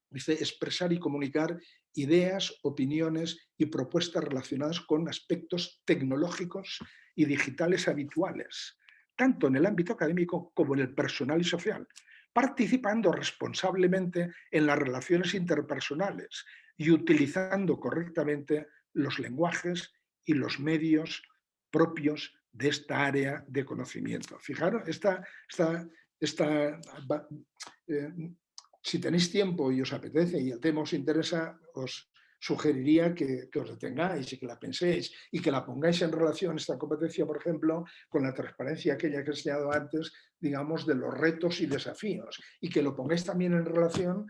Speaker 2: dice expresar y comunicar ideas, opiniones y propuestas relacionadas con aspectos tecnológicos y digitales habituales, tanto en el ámbito académico como en el personal y social, participando responsablemente en las relaciones interpersonales y utilizando correctamente los lenguajes y los medios propios de esta área de conocimiento. Fijaros, eh, si tenéis tiempo y os apetece y el tema os interesa, os sugeriría que os detengáis y que la penséis y que la pongáis en relación, esta competencia, por ejemplo, con la transparencia aquella que he enseñado antes, digamos, de los retos y desafíos, y que lo pongáis también en relación,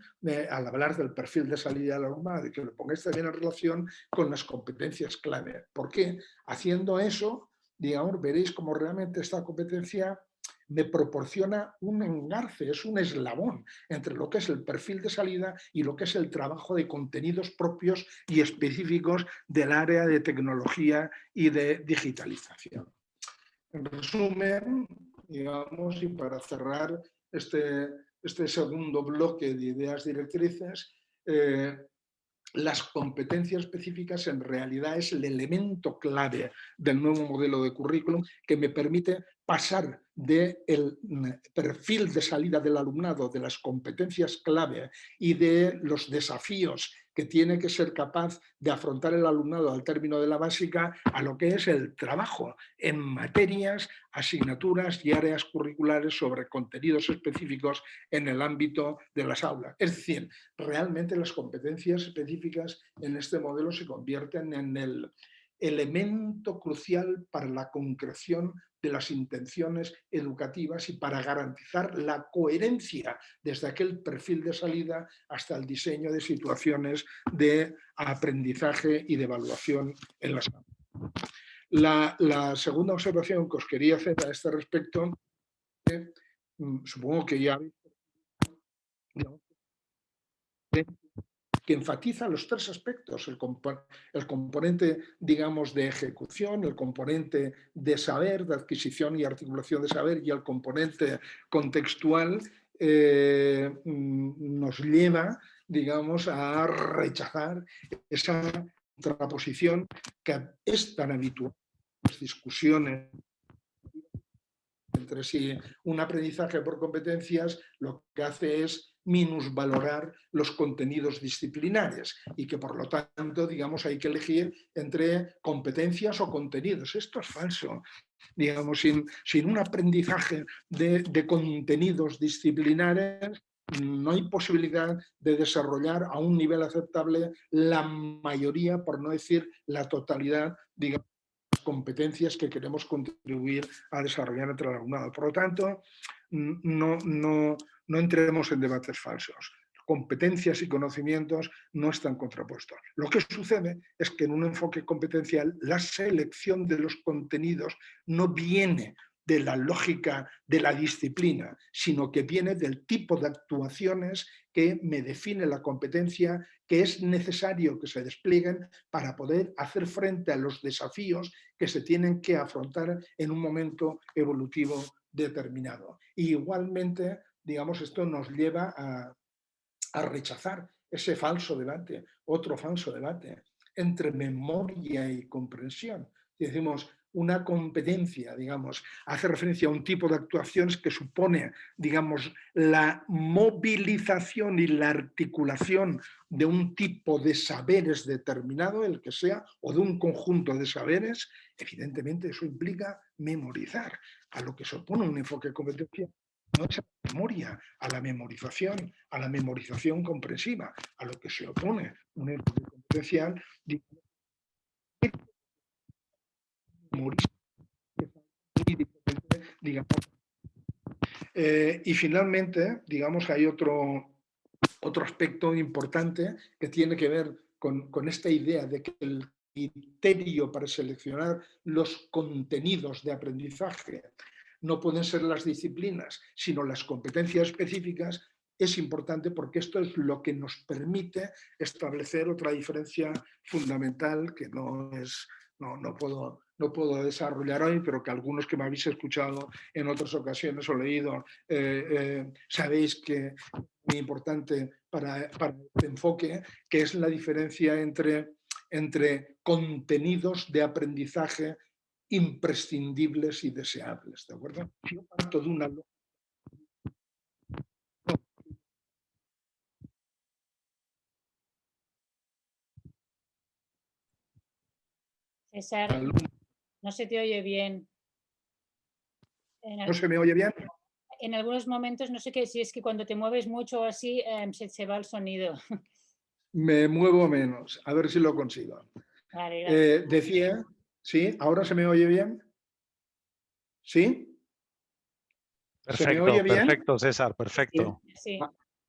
Speaker 2: al hablar del perfil de salida del alumnado, y que lo pongáis también en relación con las competencias clave. ¿Por qué? Haciendo eso, digamos, veréis cómo realmente esta competencia me proporciona un engarce, es un eslabón entre lo que es el perfil de salida y lo que es el trabajo de contenidos propios y específicos del área de tecnología y de digitalización. En resumen, digamos, y para cerrar este segundo bloque de ideas directrices, las competencias específicas en realidad es el elemento clave del nuevo modelo de currículum que me permite pasar del perfil de salida del alumnado, de las competencias clave y de los desafíos que tiene que ser capaz de afrontar el alumnado al término de la básica, a lo que es el trabajo en materias, asignaturas y áreas curriculares sobre contenidos específicos en el ámbito de las aulas. Es decir, realmente las competencias específicas en este modelo se convierten en el elemento crucial para la concreción de las intenciones educativas y para garantizar la coherencia desde aquel perfil de salida hasta el diseño de situaciones de aprendizaje y de evaluación en las aulas. La segunda observación que os quería hacer a este respecto, supongo que ya que enfatiza los tres aspectos, el componente, digamos, de ejecución, el componente de saber, de adquisición y articulación de saber, y el componente contextual, nos lleva, digamos, a rechazar esa contraposición que es tan habitual en las discusiones entre sí. Un aprendizaje por competencias lo que hace es minusvalorar los contenidos disciplinares y que por lo tanto, digamos, hay que elegir entre competencias o contenidos. Esto es falso. Digamos, sin un aprendizaje de contenidos disciplinares, no hay posibilidad de desarrollar a un nivel aceptable la mayoría, por no decir la totalidad, digamos, competencias que queremos contribuir a desarrollar entre el alumnado. Por lo tanto, no entremos en debates falsos. Competencias y conocimientos no están contrapuestos. Lo que sucede es que en un enfoque competencial la selección de los contenidos no viene de la lógica de la disciplina, sino que viene del tipo de actuaciones que me define la competencia, que es necesario que se desplieguen para poder hacer frente a los desafíos que se tienen que afrontar en un momento evolutivo determinado. Y igualmente, digamos, esto nos lleva a rechazar ese falso debate, otro falso debate, entre memoria y comprensión. Y decimos, una competencia, digamos, hace referencia a un tipo de actuaciones que supone, digamos, la movilización y la articulación de un tipo de saberes determinado, el que sea, o de un conjunto de saberes. Evidentemente eso implica memorizar. A lo que se opone un enfoque de competencia no es a la memoria, a la memorización comprensiva, a lo que se opone un enfoque competencial, digamos. Y finalmente, digamos, hay otro aspecto importante que tiene que ver con esta idea de que el criterio para seleccionar los contenidos de aprendizaje no pueden ser las disciplinas, sino las competencias específicas. Es importante porque esto es lo que nos permite establecer otra diferencia fundamental que no puedo desarrollar hoy, pero que algunos que me habéis escuchado en otras ocasiones o leído, sabéis que es muy importante para este enfoque, que es la diferencia entre contenidos de aprendizaje imprescindibles y deseables, ¿de acuerdo? Si yo parto de una
Speaker 1: César, no se te oye bien.
Speaker 2: ¿No se me oye bien?
Speaker 1: En algunos momentos, no sé qué, si es que cuando te mueves mucho o así, se va el sonido.
Speaker 2: Me muevo menos, a ver si lo consigo.
Speaker 1: Vale, gracias.
Speaker 2: Decía, ¿sí? ¿Ahora se me oye bien? ¿Sí? ¿Se me
Speaker 3: Perfecto,
Speaker 2: oye bien?
Speaker 3: perfecto, César, perfecto.
Speaker 1: Sí.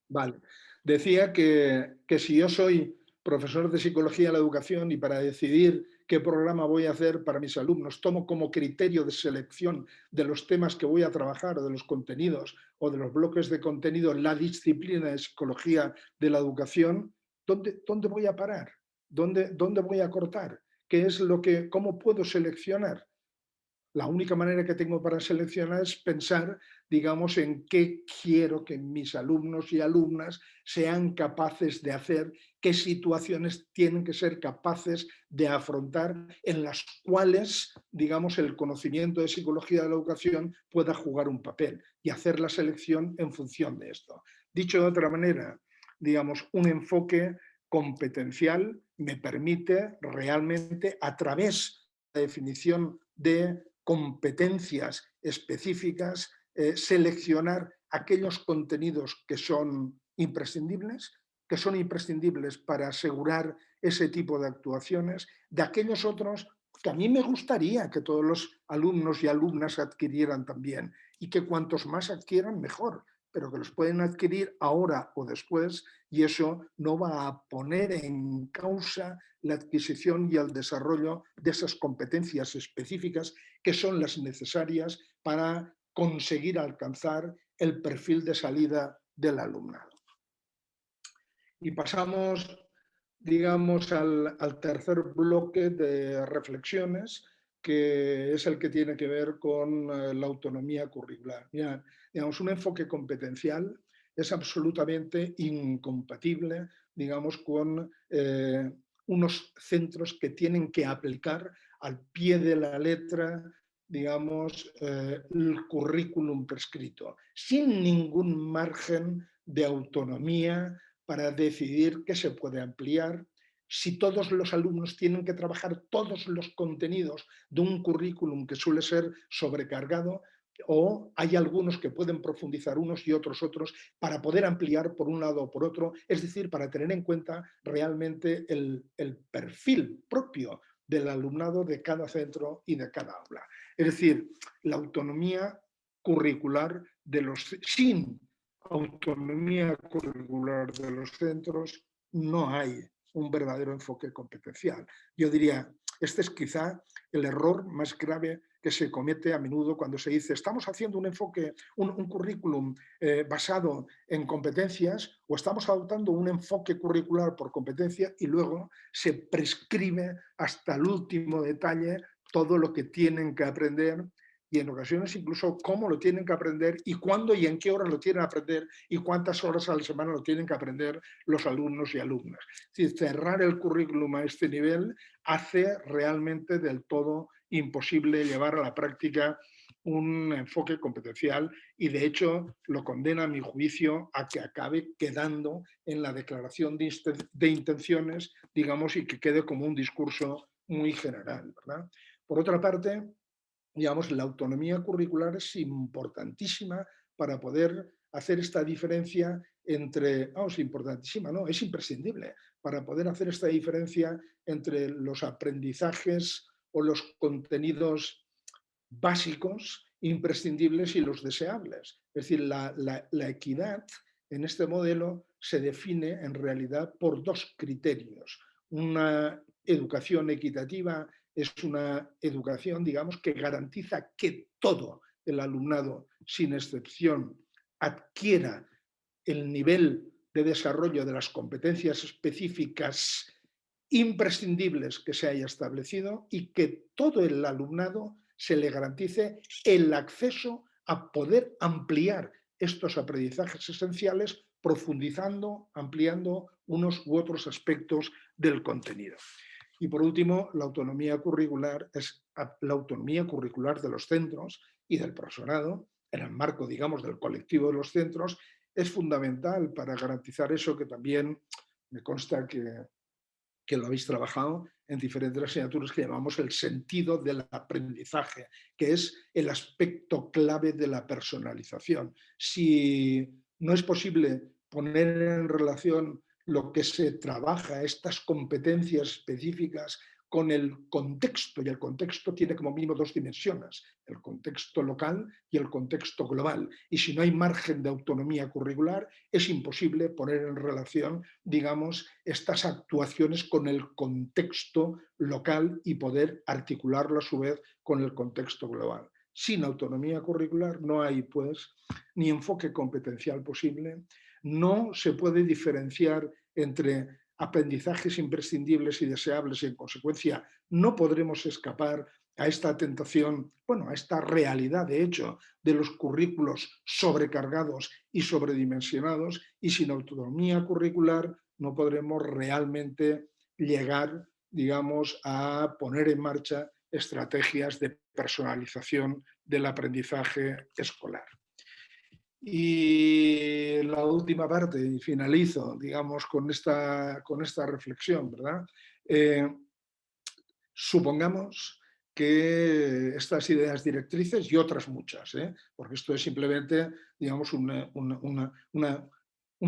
Speaker 2: Vale. Decía que si yo soy profesor de psicología de la educación y para decidir qué programa voy a hacer para mis alumnos tomo como criterio de selección de los temas que voy a trabajar o de los contenidos o de los bloques de contenido la disciplina de psicología de la educación, ¿dónde voy a parar? ¿Dónde voy a cortar? ¿Cómo puedo seleccionar? La única manera que tengo para seleccionar es pensar, digamos, en qué quiero que mis alumnos y alumnas sean capaces de hacer, qué situaciones tienen que ser capaces de afrontar en las cuales, digamos, el conocimiento de psicología de la educación pueda jugar un papel y hacer la selección en función de esto. Dicho de otra manera, digamos, un enfoque competencial me permite realmente, a través de la definición de competencias específicas, seleccionar aquellos contenidos que son imprescindibles para asegurar ese tipo de actuaciones, de aquellos otros que a mí me gustaría que todos los alumnos y alumnas adquirieran también, y que cuantos más adquieran, mejor, pero que los pueden adquirir ahora o después, y eso no va a poner en causa la adquisición y el desarrollo de esas competencias específicas que son las necesarias para conseguir alcanzar el perfil de salida del alumnado. Y pasamos, digamos, al tercer bloque de reflexiones que es el que tiene que ver con la autonomía curricular. Mira, digamos, un enfoque competencial es absolutamente incompatible, digamos, con unos centros que tienen que aplicar al pie de la letra, digamos, el currículum prescrito, sin ningún margen de autonomía para decidir qué se puede ampliar, si todos los alumnos tienen que trabajar todos los contenidos de un currículum que suele ser sobrecargado, o hay algunos que pueden profundizar unos y otros para poder ampliar por un lado o por otro, es decir, para tener en cuenta realmente el perfil propio del alumnado de cada centro y de cada aula. Es decir, la autonomía curricular de los, sin autonomía curricular de los centros no hay un verdadero enfoque competencial. Yo diría, este es quizá el error más grave que se comete a menudo cuando se dice estamos haciendo un enfoque, un currículum basado en competencias o estamos adoptando un enfoque curricular por competencia y luego se prescribe hasta el último detalle todo lo que tienen que aprender y en ocasiones incluso cómo lo tienen que aprender y cuándo y en qué horas lo tienen que aprender y cuántas horas a la semana lo tienen que aprender los alumnos y alumnas. Es decir, cerrar el currículum a este nivel hace realmente del todo imposible llevar a la práctica un enfoque competencial y de hecho lo condena a mi juicio a que acabe quedando en la declaración de intenciones, digamos, y que quede como un discurso muy general, ¿verdad? Por otra parte, digamos, la autonomía curricular es importantísima para poder hacer esta diferencia entre, vamos, importantísima, no, es imprescindible para poder hacer esta diferencia entre los aprendizajes o los contenidos básicos, imprescindibles y los deseables. Es decir, la equidad en este modelo se define en realidad por dos criterios. Una educación equitativa es una educación, digamos, que garantiza que todo el alumnado, sin excepción, adquiera el nivel de desarrollo de las competencias específicas imprescindibles que se haya establecido y que todo el alumnado se le garantice el acceso a poder ampliar estos aprendizajes esenciales profundizando, ampliando unos u otros aspectos del contenido. Y por último, la autonomía curricular es la autonomía curricular de los centros y del profesorado, en el marco, digamos, del colectivo de los centros, es fundamental para garantizar eso que también me consta que lo habéis trabajado en diferentes asignaturas que llamamos el sentido del aprendizaje, que es el aspecto clave de la personalización. Si no es posible poner en relación lo que se trabaja, estas competencias específicas, con el contexto, y el contexto tiene como mínimo dos dimensiones, el contexto local y el contexto global. Y si no hay margen de autonomía curricular, es imposible poner en relación, digamos, estas actuaciones con el contexto local y poder articularlo a su vez con el contexto global. Sin autonomía curricular no hay, pues, ni enfoque competencial posible, no se puede diferenciar entre aprendizajes imprescindibles y deseables y en consecuencia no podremos escapar a esta tentación, bueno, a esta realidad de hecho de los currículos sobrecargados y sobredimensionados y sin autonomía curricular no podremos realmente llegar, digamos, a poner en marcha estrategias de personalización del aprendizaje escolar. Y la última parte, y finalizo, digamos, con esta reflexión, ¿verdad? Supongamos que estas ideas directrices y otras muchas, porque esto es simplemente, digamos, un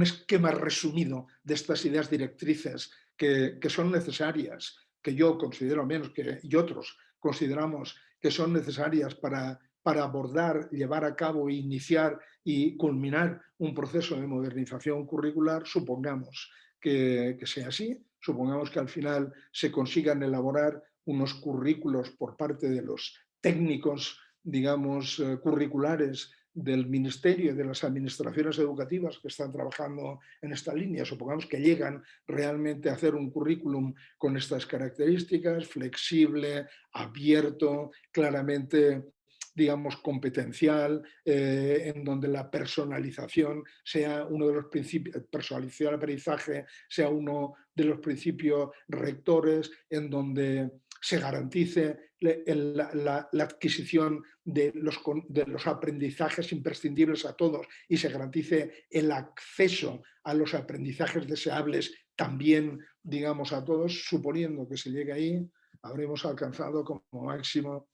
Speaker 2: esquema resumido de estas ideas directrices que son necesarias, que yo considero menos que y otros consideramos que son necesarias para abordar, llevar a cabo, iniciar y culminar un proceso de modernización curricular, supongamos que sea así, supongamos que al final se consigan elaborar unos currículos por parte de los técnicos, digamos, curriculares del Ministerio y de las administraciones educativas que están trabajando en esta línea, supongamos que llegan realmente a hacer un currículum con estas características, flexible, abierto, claramente, digamos, competencial, en donde la personalización sea uno de los principios, personalización del aprendizaje sea uno de los principios rectores, en donde se garantice la adquisición de los aprendizajes imprescindibles a todos y se garantice el acceso a los aprendizajes deseables también, digamos, a todos, suponiendo que se llegue ahí, habremos alcanzado como máximo,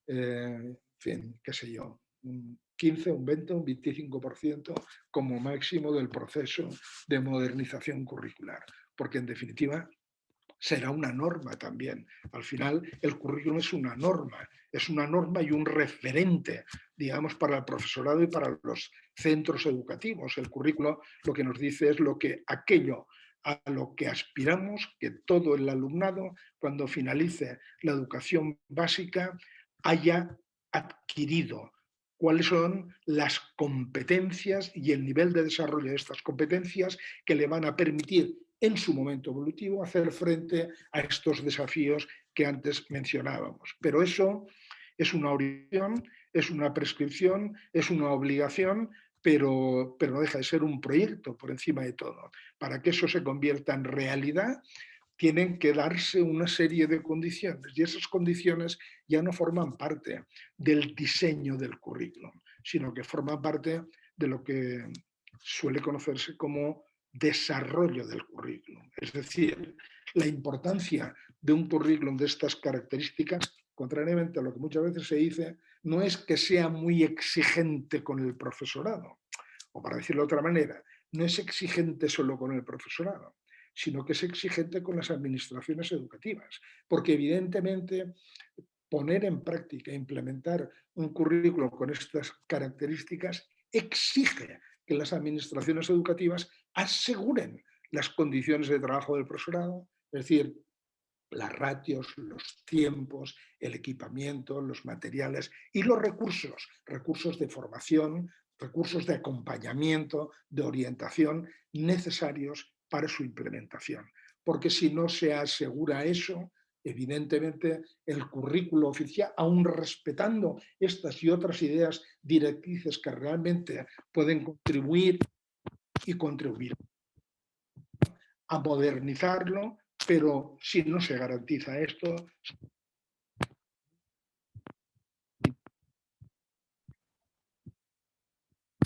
Speaker 2: en fin, qué sé yo, un 15, un 20, un 25% como máximo del proceso de modernización curricular, porque en definitiva será una norma también. Al final, el currículum es una norma y un referente, digamos, para el profesorado y para los centros educativos. El currículo lo que nos dice es aquello a lo que aspiramos que todo el alumnado, cuando finalice la educación básica, haya adquirido. Cuáles son las competencias y el nivel de desarrollo de estas competencias que le van a permitir en su momento evolutivo hacer frente a estos desafíos que antes mencionábamos. Pero eso es una obligación, es una prescripción, es una obligación, pero no deja de ser un proyecto por encima de todo. Para que eso se convierta en realidad, tienen que darse una serie de condiciones y esas condiciones ya no forman parte del diseño del currículum, sino que forman parte de lo que suele conocerse como desarrollo del currículum. Es decir, la importancia de un currículum de estas características, contrariamente a lo que muchas veces se dice, no es que sea muy exigente con el profesorado, o para decirlo de otra manera, no es exigente solo con el profesorado, sino que es exigente con las administraciones educativas, porque evidentemente poner en práctica, implementar un currículo con estas características exige que las administraciones educativas aseguren las condiciones de trabajo del profesorado, es decir, las ratios, los tiempos, el equipamiento, los materiales y los recursos de formación, recursos de acompañamiento, de orientación necesarios para su implementación. Porque si no se asegura eso, evidentemente el currículo oficial, aun respetando estas y otras ideas directrices que realmente pueden contribuir a modernizarlo, pero si no se garantiza esto,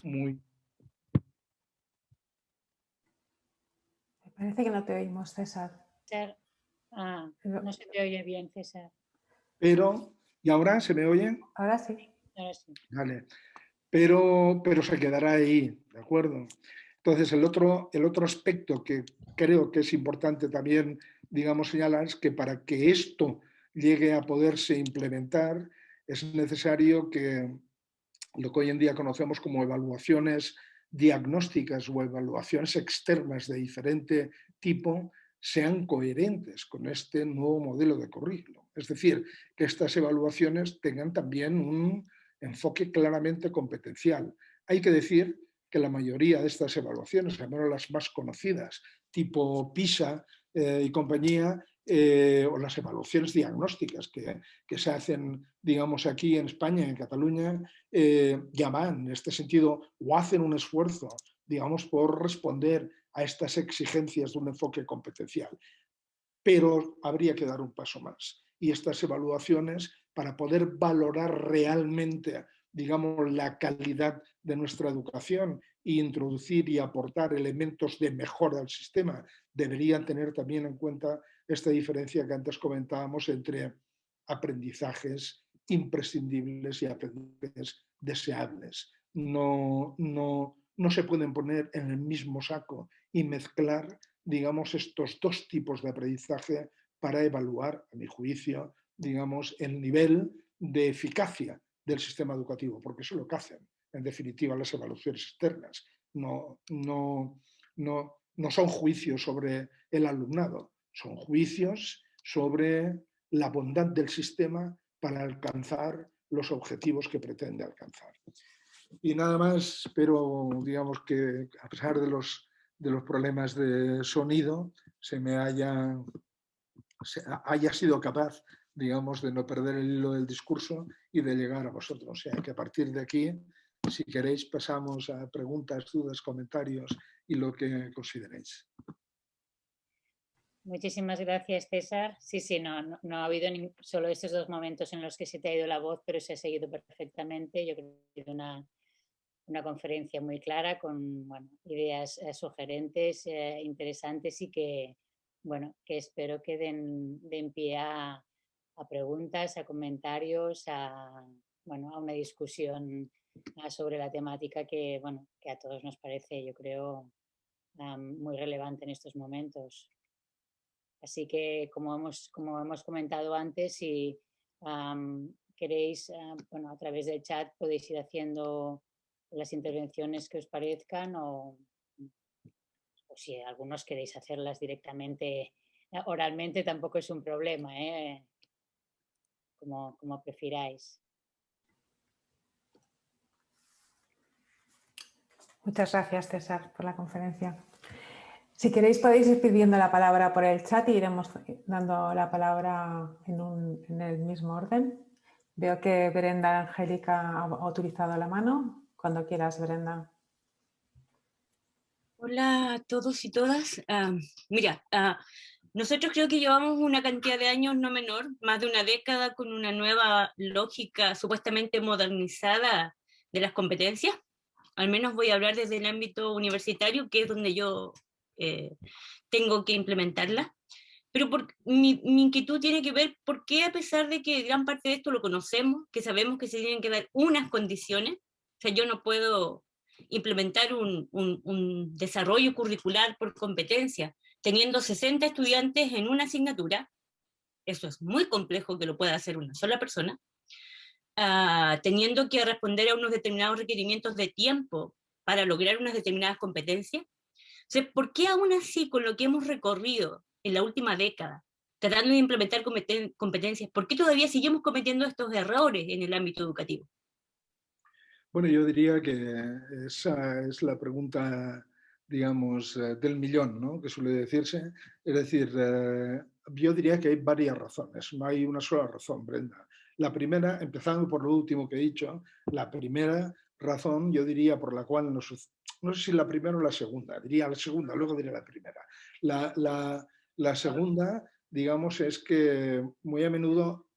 Speaker 2: muy...
Speaker 3: Me parece que no te oímos, César.
Speaker 1: No se te oye bien, César.
Speaker 2: Pero, ¿y ahora se me oye?
Speaker 3: Ahora sí.
Speaker 1: Ahora sí.
Speaker 2: Vale. Pero se quedará ahí, ¿de acuerdo? Entonces, el otro aspecto que creo que es importante también, digamos, señalar es que para que esto llegue a poderse implementar es necesario que lo que hoy en día conocemos como evaluaciones diagnósticas o evaluaciones externas de diferente tipo sean coherentes con este nuevo modelo de currículum. Es decir, que estas evaluaciones tengan también un enfoque claramente competencial. Hay que decir que la mayoría de estas evaluaciones, al menos las más conocidas, tipo PISA y compañía, o las evaluaciones diagnósticas que se hacen, digamos, aquí en España, en Cataluña, ya van en este sentido o hacen un esfuerzo, digamos, por responder a estas exigencias de un enfoque competencial. Pero habría que dar un paso más. Y estas evaluaciones, para poder valorar realmente, digamos, la calidad de nuestra educación e introducir y aportar elementos de mejora al sistema, deberían tener también en cuenta esta diferencia que antes comentábamos entre aprendizajes imprescindibles y aprendizajes deseables. No se pueden poner en el mismo saco y mezclar, digamos, estos dos tipos de aprendizaje para evaluar, a mi juicio, digamos, el nivel de eficacia del sistema educativo, porque eso es lo que hacen, en definitiva, las evaluaciones externas. No son juicios sobre el alumnado, son juicios sobre la bondad del sistema para alcanzar los objetivos que pretende alcanzar. Y nada más, espero, digamos, que a pesar de los problemas de sonido, haya sido capaz, digamos, de no perder el hilo del discurso y de llegar a vosotros. O sea, que a partir de aquí, si queréis, pasamos a preguntas, dudas, comentarios y lo que consideréis.
Speaker 1: Muchísimas gracias, César. Sí, no ha habido solo estos 2 momentos en los que se te ha ido la voz, pero se ha seguido perfectamente. Yo creo que ha sido una conferencia muy clara con ideas sugerentes, interesantes y que espero que den pie a preguntas, a comentarios, a una discusión sobre la temática que a todos nos parece, yo creo, muy relevante en estos momentos. Así que, como hemos comentado antes, si queréis, a través del chat podéis ir haciendo las intervenciones que os parezcan o si algunos queréis hacerlas directamente oralmente tampoco es un problema, como prefiráis.
Speaker 3: Muchas gracias, César, por la conferencia. Si queréis podéis ir pidiendo la palabra por el chat y iremos dando la palabra en el mismo orden. Veo que Brenda Angélica ha utilizado la mano. Cuando quieras, Brenda.
Speaker 4: Hola a todos y todas. Mira, nosotros creo que llevamos una cantidad de años no menor, más de una década, con una nueva lógica supuestamente modernizada de las competencias. Al menos voy a hablar desde el ámbito universitario, que es donde yo tengo que implementarla. Pero mi inquietud tiene que ver por qué, a pesar de que gran parte de esto lo conocemos, que sabemos que se tienen que dar unas condiciones, o sea, yo no puedo implementar un desarrollo curricular por competencia, teniendo 60 estudiantes en una asignatura, eso es muy complejo que lo pueda hacer una sola persona, teniendo que responder a unos determinados requerimientos de tiempo para lograr unas determinadas competencias. O sea, ¿por qué aún así, con lo que hemos recorrido en la última década, tratando de implementar competencias, por qué todavía seguimos cometiendo estos errores en el ámbito educativo?
Speaker 2: Bueno, yo diría que esa es la pregunta, digamos, del millón, ¿no?, que suele decirse. Es decir, yo diría que hay varias razones, no hay una sola razón, Brenda. La primera, empezando por lo último que he dicho, la primera razón, yo diría, por la cual no sé si la primera o la segunda, diría la segunda, luego diré la primera. La segunda, digamos, es que muy a menudo,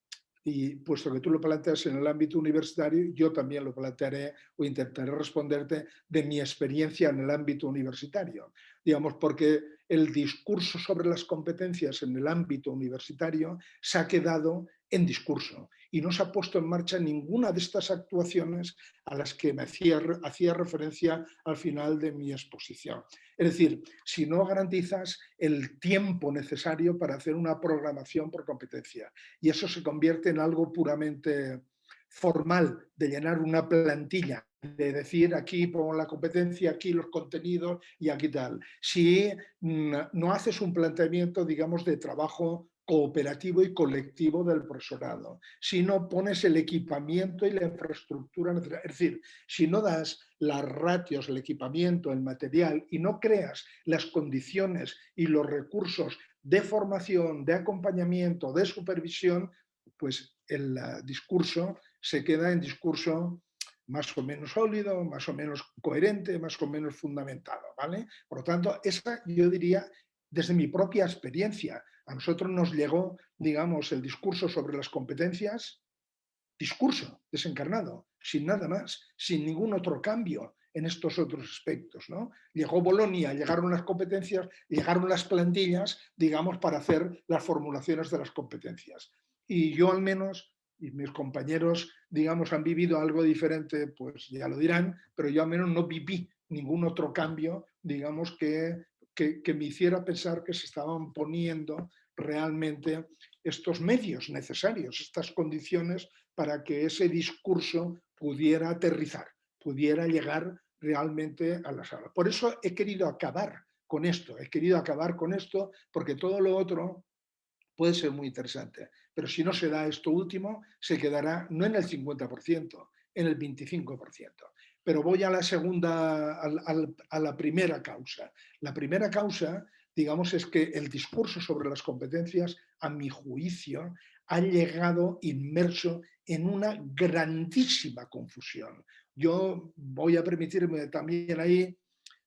Speaker 2: y puesto que tú lo planteas en el ámbito universitario, yo también lo plantearé o intentaré responderte de mi experiencia en el ámbito universitario. Digamos, porque el discurso sobre las competencias en el ámbito universitario se ha quedado en discurso y no se ha puesto en marcha ninguna de estas actuaciones a las que me hacía referencia al final de mi exposición. Es decir, si no garantizas el tiempo necesario para hacer una programación por competencia, y eso se convierte en algo puramente formal, de llenar una plantilla, de decir aquí pongo la competencia, aquí los contenidos y aquí tal. Si no haces un planteamiento, digamos, de trabajo cooperativo y colectivo del profesorado, si no pones el equipamiento y la infraestructura necesaria, es decir, si no das las ratios, el equipamiento, el material y no creas las condiciones y los recursos de formación, de acompañamiento, de supervisión, pues el discurso se queda en discurso más o menos sólido, más o menos coherente, más o menos fundamentado, ¿vale? Por lo tanto, esa yo diría, desde mi propia experiencia, a nosotros nos llegó, digamos, el discurso sobre las competencias, discurso desencarnado, sin nada más, sin ningún otro cambio en estos otros aspectos, ¿no? Llegó Bolonia, llegaron las competencias, llegaron las plantillas, digamos, para hacer las formulaciones de las competencias. Y yo al menos, y mis compañeros, digamos, han vivido algo diferente, pues ya lo dirán, pero yo al menos no viví ningún otro cambio, digamos, que me hiciera pensar que se estaban poniendo realmente estos medios necesarios, estas condiciones para que ese discurso pudiera aterrizar, pudiera llegar realmente a la sala. Por eso he querido acabar con esto, porque todo lo otro puede ser muy interesante, pero si no se da esto último, se quedará no en el 50%, en el 25%. pero voy a la segunda, a la primera causa. La primera causa, digamos, es que el discurso sobre las competencias, a mi juicio, ha llegado inmerso en una grandísima confusión. Yo voy a permitirme también ahí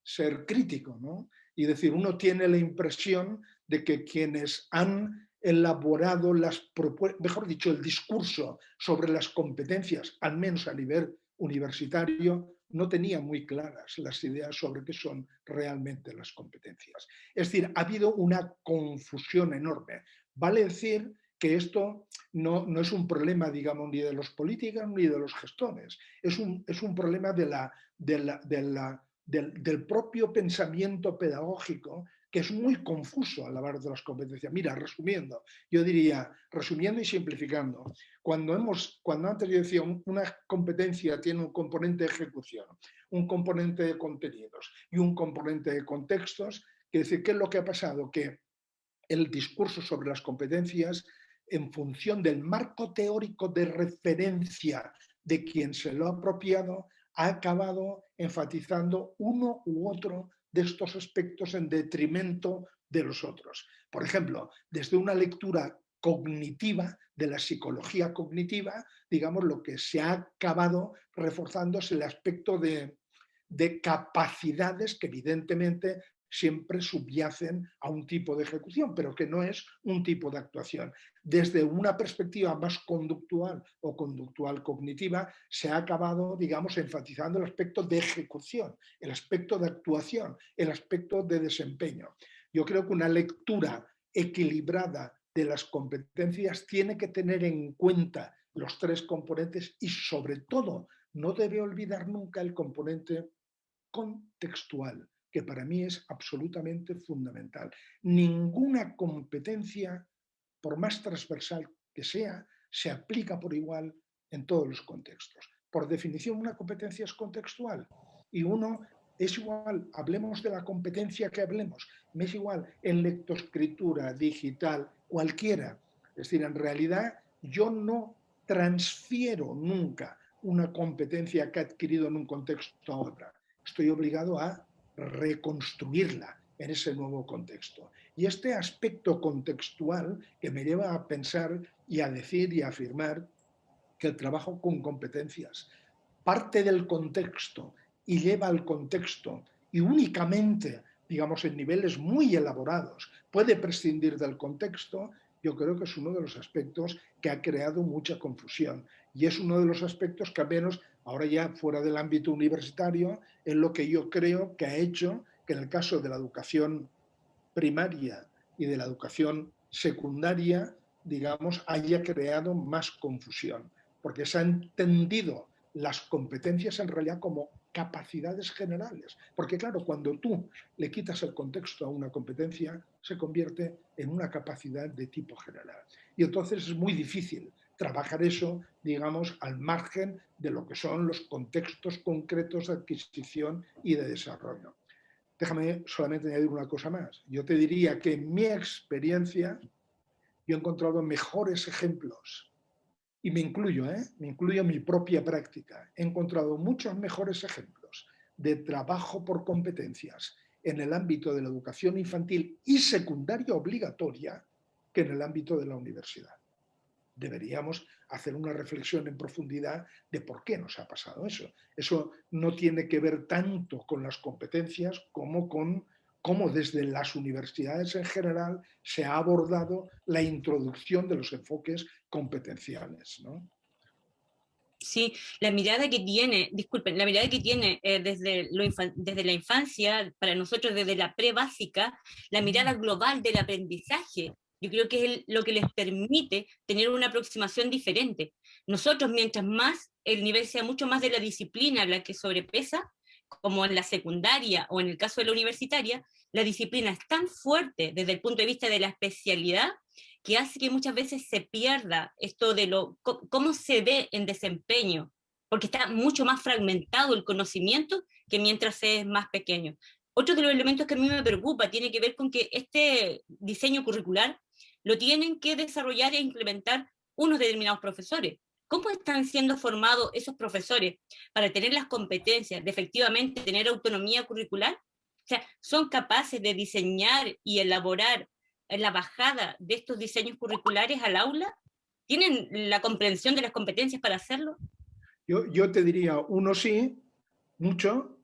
Speaker 2: ser crítico, ¿no? Y decir, uno tiene la impresión de que quienes han elaborado las propuestas, mejor dicho, el discurso sobre las competencias, al menos a nivel universitario, no tenía muy claras las ideas sobre qué son realmente las competencias. Es decir, ha habido una confusión enorme. Vale decir que esto no es un problema, digamos, ni de los políticos ni de los gestores, es un problema del propio pensamiento pedagógico, que es muy confuso a la hora de las competencias. Mira, resumiendo, yo diría, resumiendo y simplificando, cuando antes yo decía una competencia tiene un componente de ejecución, un componente de contenidos y un componente de contextos, que decir, ¿qué es lo que ha pasado? Que el discurso sobre las competencias, en función del marco teórico de referencia de quien se lo ha apropiado, ha acabado enfatizando uno u otro de estos aspectos en detrimento de los otros. Por ejemplo, desde una lectura cognitiva, de la psicología cognitiva, digamos, lo que se ha acabado reforzando es el aspecto de capacidades que evidentemente siempre subyacen a un tipo de ejecución, pero que no es un tipo de actuación. Desde una perspectiva más conductual o conductual cognitiva, se ha acabado, digamos, enfatizando el aspecto de ejecución, el aspecto de actuación, el aspecto de desempeño. Yo creo que una lectura equilibrada de las competencias tiene que tener en cuenta los tres componentes y, sobre todo, no debe olvidar nunca el componente contextual, que para mí es absolutamente fundamental. Ninguna competencia, por más transversal que sea, se aplica por igual en todos los contextos. Por definición, una competencia es contextual y uno es igual, hablemos de la competencia que hablemos, me es igual en lectoescritura, digital, cualquiera. Es decir, en realidad yo no transfiero nunca una competencia que he adquirido en un contexto a otra. Estoy obligado a reconstruirla en ese nuevo contexto. Y este aspecto contextual que me lleva a pensar y a decir y a afirmar que el trabajo con competencias parte del contexto y lleva al contexto y únicamente, digamos, en niveles muy elaborados puede prescindir del contexto, yo creo que es uno de los aspectos que ha creado mucha confusión y es uno de los aspectos que al menos ahora ya fuera del ámbito universitario es lo que yo creo que ha hecho que en el caso de la educación primaria y de la educación secundaria, digamos, haya creado más confusión, porque se han entendido las competencias en realidad como capacidades generales. Porque claro, cuando tú le quitas el contexto a una competencia, se convierte en una capacidad de tipo general. Y entonces es muy difícil trabajar eso, digamos, al margen de lo que son los contextos concretos de adquisición y de desarrollo. Déjame solamente añadir una cosa más. Yo te diría que en mi experiencia yo he encontrado mejores ejemplos, y me incluyo en mi propia práctica. He encontrado muchos mejores ejemplos de trabajo por competencias en el ámbito de la educación infantil y secundaria obligatoria que en el ámbito de la universidad. Deberíamos hacer una reflexión en profundidad de por qué nos ha pasado eso. Eso no tiene que ver tanto con las competencias como con cómo desde las universidades en general se ha abordado la introducción de los enfoques competenciales, ¿no?
Speaker 4: Sí, la mirada que tiene, disculpen, la mirada que tiene desde la infancia, para nosotros desde la pre-básica, la mirada global del aprendizaje, yo creo que es lo que les permite tener una aproximación diferente. Nosotros, mientras más el nivel sea mucho más de la disciplina la que sobrepesa, como en la secundaria o en el caso de la universitaria, la disciplina es tan fuerte desde el punto de vista de la especialidad que hace que muchas veces se pierda esto de cómo se ve en desempeño, porque está mucho más fragmentado el conocimiento que mientras es más pequeño. Otro de los elementos que a mí me preocupa tiene que ver con que este diseño curricular lo tienen que desarrollar e implementar unos determinados profesores. ¿cómo están siendo formados esos profesores para tener las competencias de efectivamente tener autonomía curricular? O sea, ¿son capaces de diseñar y elaborar la bajada de estos diseños curriculares al aula? ¿Tienen la comprensión de las competencias para hacerlo?
Speaker 2: Yo te diría, unos sí, mucho,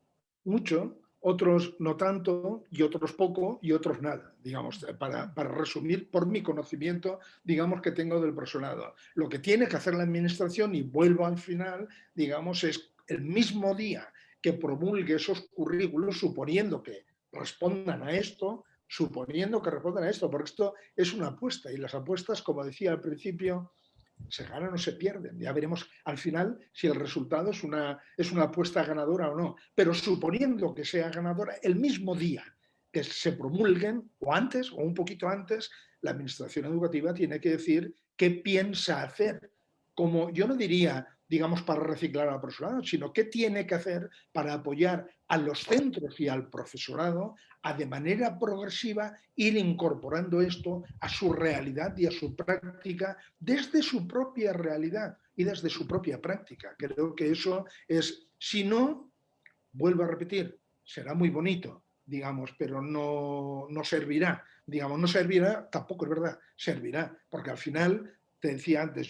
Speaker 2: otros no tanto, y otros poco, y otros nada, digamos, para resumir por mi conocimiento, digamos, que tengo del profesorado. Lo que tiene que hacer la administración, y vuelvo al final, digamos, es el mismo día que promulgue esos currículos, suponiendo que respondan a esto, porque esto es una apuesta, y las apuestas, como decía al principio, se ganan o se pierden. Ya veremos al final si el resultado es una apuesta ganadora o no. Pero suponiendo que sea ganadora, el mismo día que se promulguen, o antes, o un poquito antes, la administración educativa tiene que decir qué piensa hacer. Como yo no diría, digamos, para reciclar al profesorado, sino qué tiene que hacer para apoyar a los centros y al profesorado a de manera progresiva ir incorporando esto a su realidad y a su práctica desde su propia realidad y desde su propia práctica. Creo que eso es, si no, vuelvo a repetir, será muy bonito, digamos, pero no servirá. Digamos, no servirá, tampoco es verdad, servirá, porque al final, te decía antes,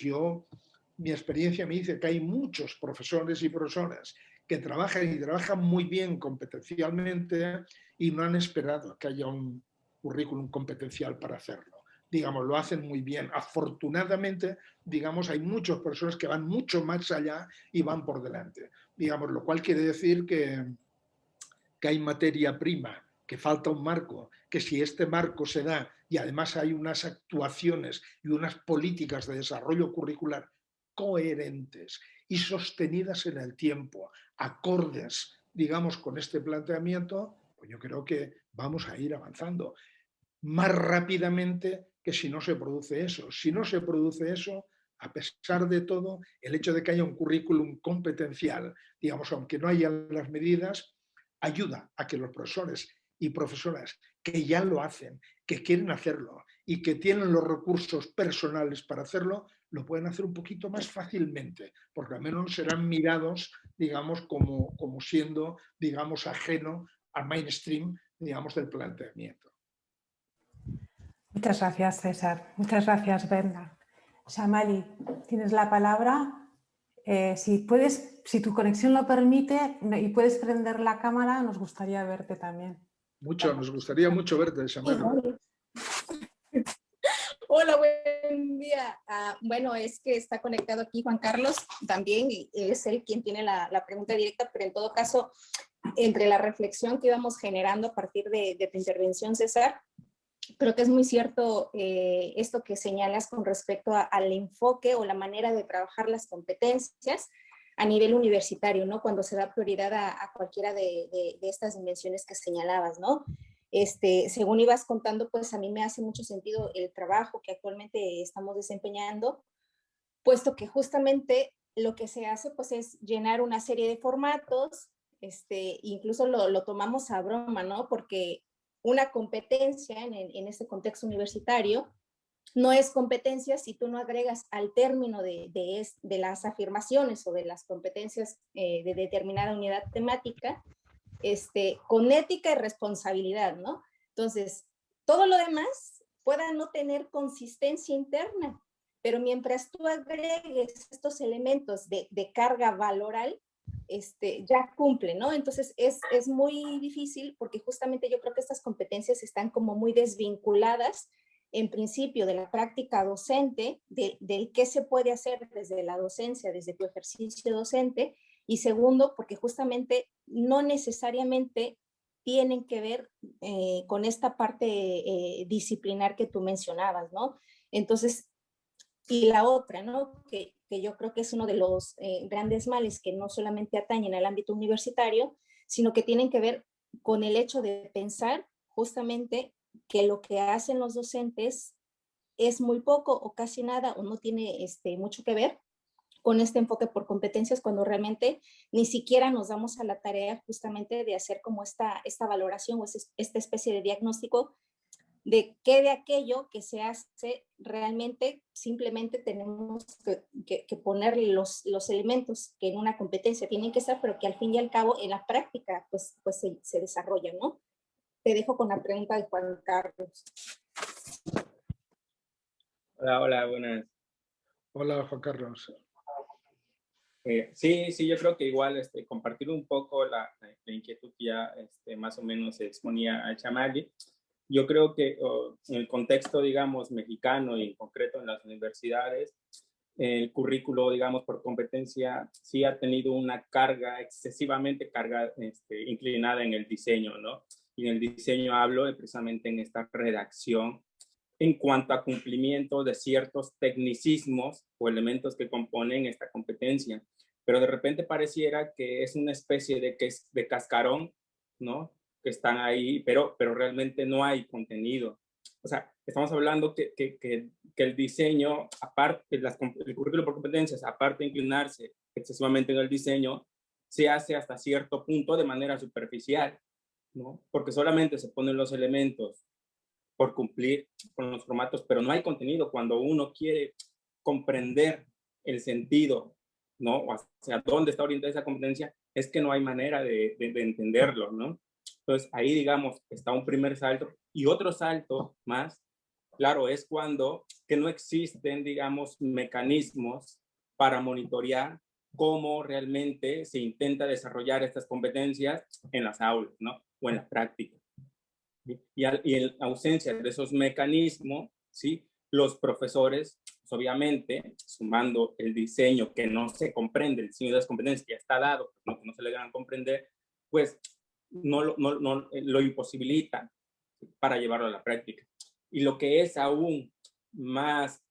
Speaker 2: mi experiencia me dice que hay muchos profesores y profesoras que trabajan y trabajan muy bien competencialmente y no han esperado que haya un currículum competencial para hacerlo. Digamos, lo hacen muy bien. Afortunadamente, digamos, hay muchas personas que van mucho más allá y van por delante. Digamos, lo cual quiere decir que hay materia prima, que falta un marco, que si este marco se da y además hay unas actuaciones y unas políticas de desarrollo curricular coherentes y sostenidas en el tiempo, acordes, digamos, con este planteamiento, pues yo creo que vamos a ir avanzando más rápidamente que si no se produce eso. Si no se produce eso, a pesar de todo, el hecho de que haya un currículum competencial, digamos, aunque no haya las medidas, ayuda a que los profesores y profesoras que ya lo hacen, que quieren hacerlo y que tienen los recursos personales para hacerlo, lo pueden hacer un poquito más fácilmente, porque al menos serán mirados, digamos, como siendo, digamos, ajeno al mainstream, digamos, del planteamiento.
Speaker 3: Muchas gracias, César. Muchas gracias, Brenda. Shamali, tienes la palabra. Si tu conexión lo permite y puedes prender la cámara, nos gustaría verte también.
Speaker 2: Nos gustaría mucho verte, Shamali.
Speaker 5: Hola, buen día. Bueno, es que está conectado aquí Juan Carlos también, y es él quien tiene la pregunta directa, pero en todo caso, entre la reflexión que íbamos generando a partir de tu intervención, César, creo que es muy cierto esto que señalas con respecto al enfoque o la manera de trabajar las competencias a nivel universitario, ¿no? Cuando se da prioridad a cualquiera de estas dimensiones que señalabas, ¿no? Según ibas contando, pues a mí me hace mucho sentido el trabajo que actualmente estamos desempeñando, puesto que justamente lo que se hace pues es llenar una serie de formatos, incluso lo tomamos a broma, ¿no? Porque una competencia en este contexto universitario no es competencia si tú no agregas al término de las afirmaciones o de las competencias de determinada unidad temática, con ética y responsabilidad, ¿no? Entonces, todo lo demás pueda no tener consistencia interna, pero mientras tú agregues estos elementos de carga valoral, ya cumple, ¿no? Entonces es muy difícil porque justamente yo creo que estas competencias están como muy desvinculadas en principio de la práctica docente, del qué se puede hacer desde la docencia, desde tu ejercicio docente, y segundo, porque justamente no necesariamente tienen que ver con esta parte disciplinar que tú mencionabas, ¿no? Entonces, y la otra, ¿no? Que yo creo que es uno de los grandes males que no solamente atañen al ámbito universitario, sino que tienen que ver con el hecho de pensar justamente que lo que hacen los docentes es muy poco o casi nada o no tiene mucho que ver con este enfoque por competencias, cuando realmente ni siquiera nos damos a la tarea justamente de hacer como esta valoración o esta especie de diagnóstico de qué de aquello que se hace realmente simplemente tenemos que ponerle los elementos que en una competencia tienen que estar, pero que al fin y al cabo en la práctica pues se desarrollan, ¿no? Te dejo con la pregunta de Juan Carlos.
Speaker 6: Hola, hola, buenas.
Speaker 2: Hola, Juan Carlos.
Speaker 6: Sí, yo creo que igual compartir un poco la inquietud que ya más o menos se exponía a Chamali. Yo creo que en el contexto, digamos, mexicano y en concreto en las universidades, el currículo, digamos, por competencia sí ha tenido una carga, excesivamente carga, inclinada en el diseño, ¿no? Y en el diseño hablo precisamente en esta redacción en cuanto a cumplimiento de ciertos tecnicismos o elementos que componen esta competencia. Pero de repente pareciera que es una especie de cascarón, ¿no? Que están ahí, pero realmente no hay contenido. O sea, estamos hablando que el diseño, aparte, el currículo por competencias, aparte de inclinarse excesivamente en el diseño, se hace hasta cierto punto de manera superficial, ¿no? Porque solamente se ponen los elementos por cumplir con los formatos, pero no hay contenido. Cuando uno quiere comprender el sentido, ¿no? O hacia dónde está orientada esa competencia, es que no hay manera de entenderlo, ¿no? Entonces, ahí, digamos, está un primer salto. Y otro salto más, claro, es cuando que no existen, digamos, mecanismos para monitorear cómo realmente se intenta desarrollar estas competencias en las aulas, ¿no? O en la práctica. Y en ausencia de esos mecanismos, ¿sí? Los profesores, pues obviamente, sumando el diseño que no se comprende, el diseño de las competencias que ya está dado, no, que no se le dan a comprender, pues no lo imposibilita para llevarlo a la práctica. Y lo que es aún más,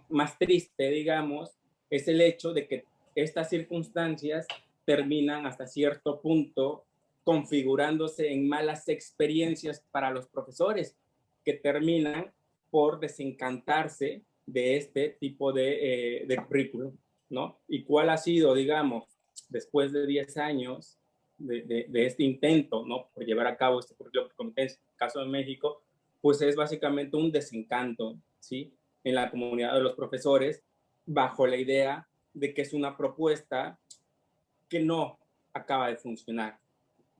Speaker 6: más triste, digamos, es el hecho de que estas circunstancias terminan hasta cierto punto configurándose en malas experiencias para los profesores, que terminan por desencantarse de este tipo de currículum, ¿no? ¿Y cuál ha sido, digamos, después de 10 años de este intento, ¿no? Por llevar a cabo este currículum por competencia, en el caso de México, pues es básicamente un desencanto, ¿sí? En la comunidad de los profesores, bajo la idea de que es una propuesta que no acaba de funcionar,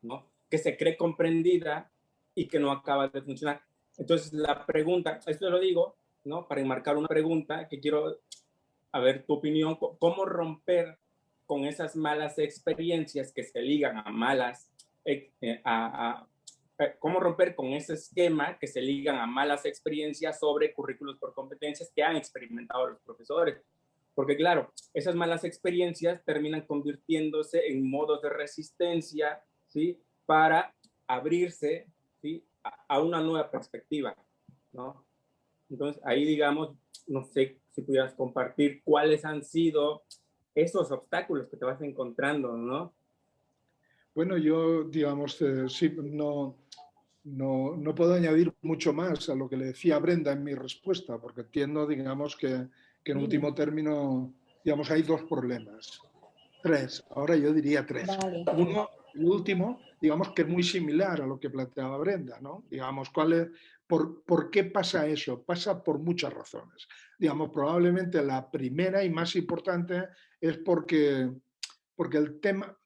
Speaker 6: ¿no? Que se cree comprendida y que no acaba de funcionar. Entonces, la pregunta, esto lo digo, ¿no? Para enmarcar una pregunta que quiero, a ver tu opinión, ¿cómo romper con esas malas experiencias que se ligan a malas, cómo romper con ese esquema que se ligan a malas experiencias sobre currículos por competencias que han experimentado los profesores? Porque claro, esas malas experiencias terminan convirtiéndose en modos de resistencia, ¿sí? Para abrirse, ¿sí? a una nueva perspectiva, ¿no? Entonces, ahí, digamos, no sé si pudieras compartir cuáles han sido esos obstáculos que te vas encontrando, ¿no?
Speaker 2: Bueno, yo, digamos, sí, no puedo añadir mucho más a lo que le decía Brenda en mi respuesta, porque entiendo, digamos, que en último término, digamos, hay dos problemas. Tres, ahora yo diría tres.
Speaker 5: Vale.
Speaker 2: Uno, el último, digamos que es muy similar a lo que planteaba Brenda, ¿no? Digamos, ¿por qué pasa eso? Pasa por muchas razones. Digamos, probablemente la primera y más importante es porque el tema,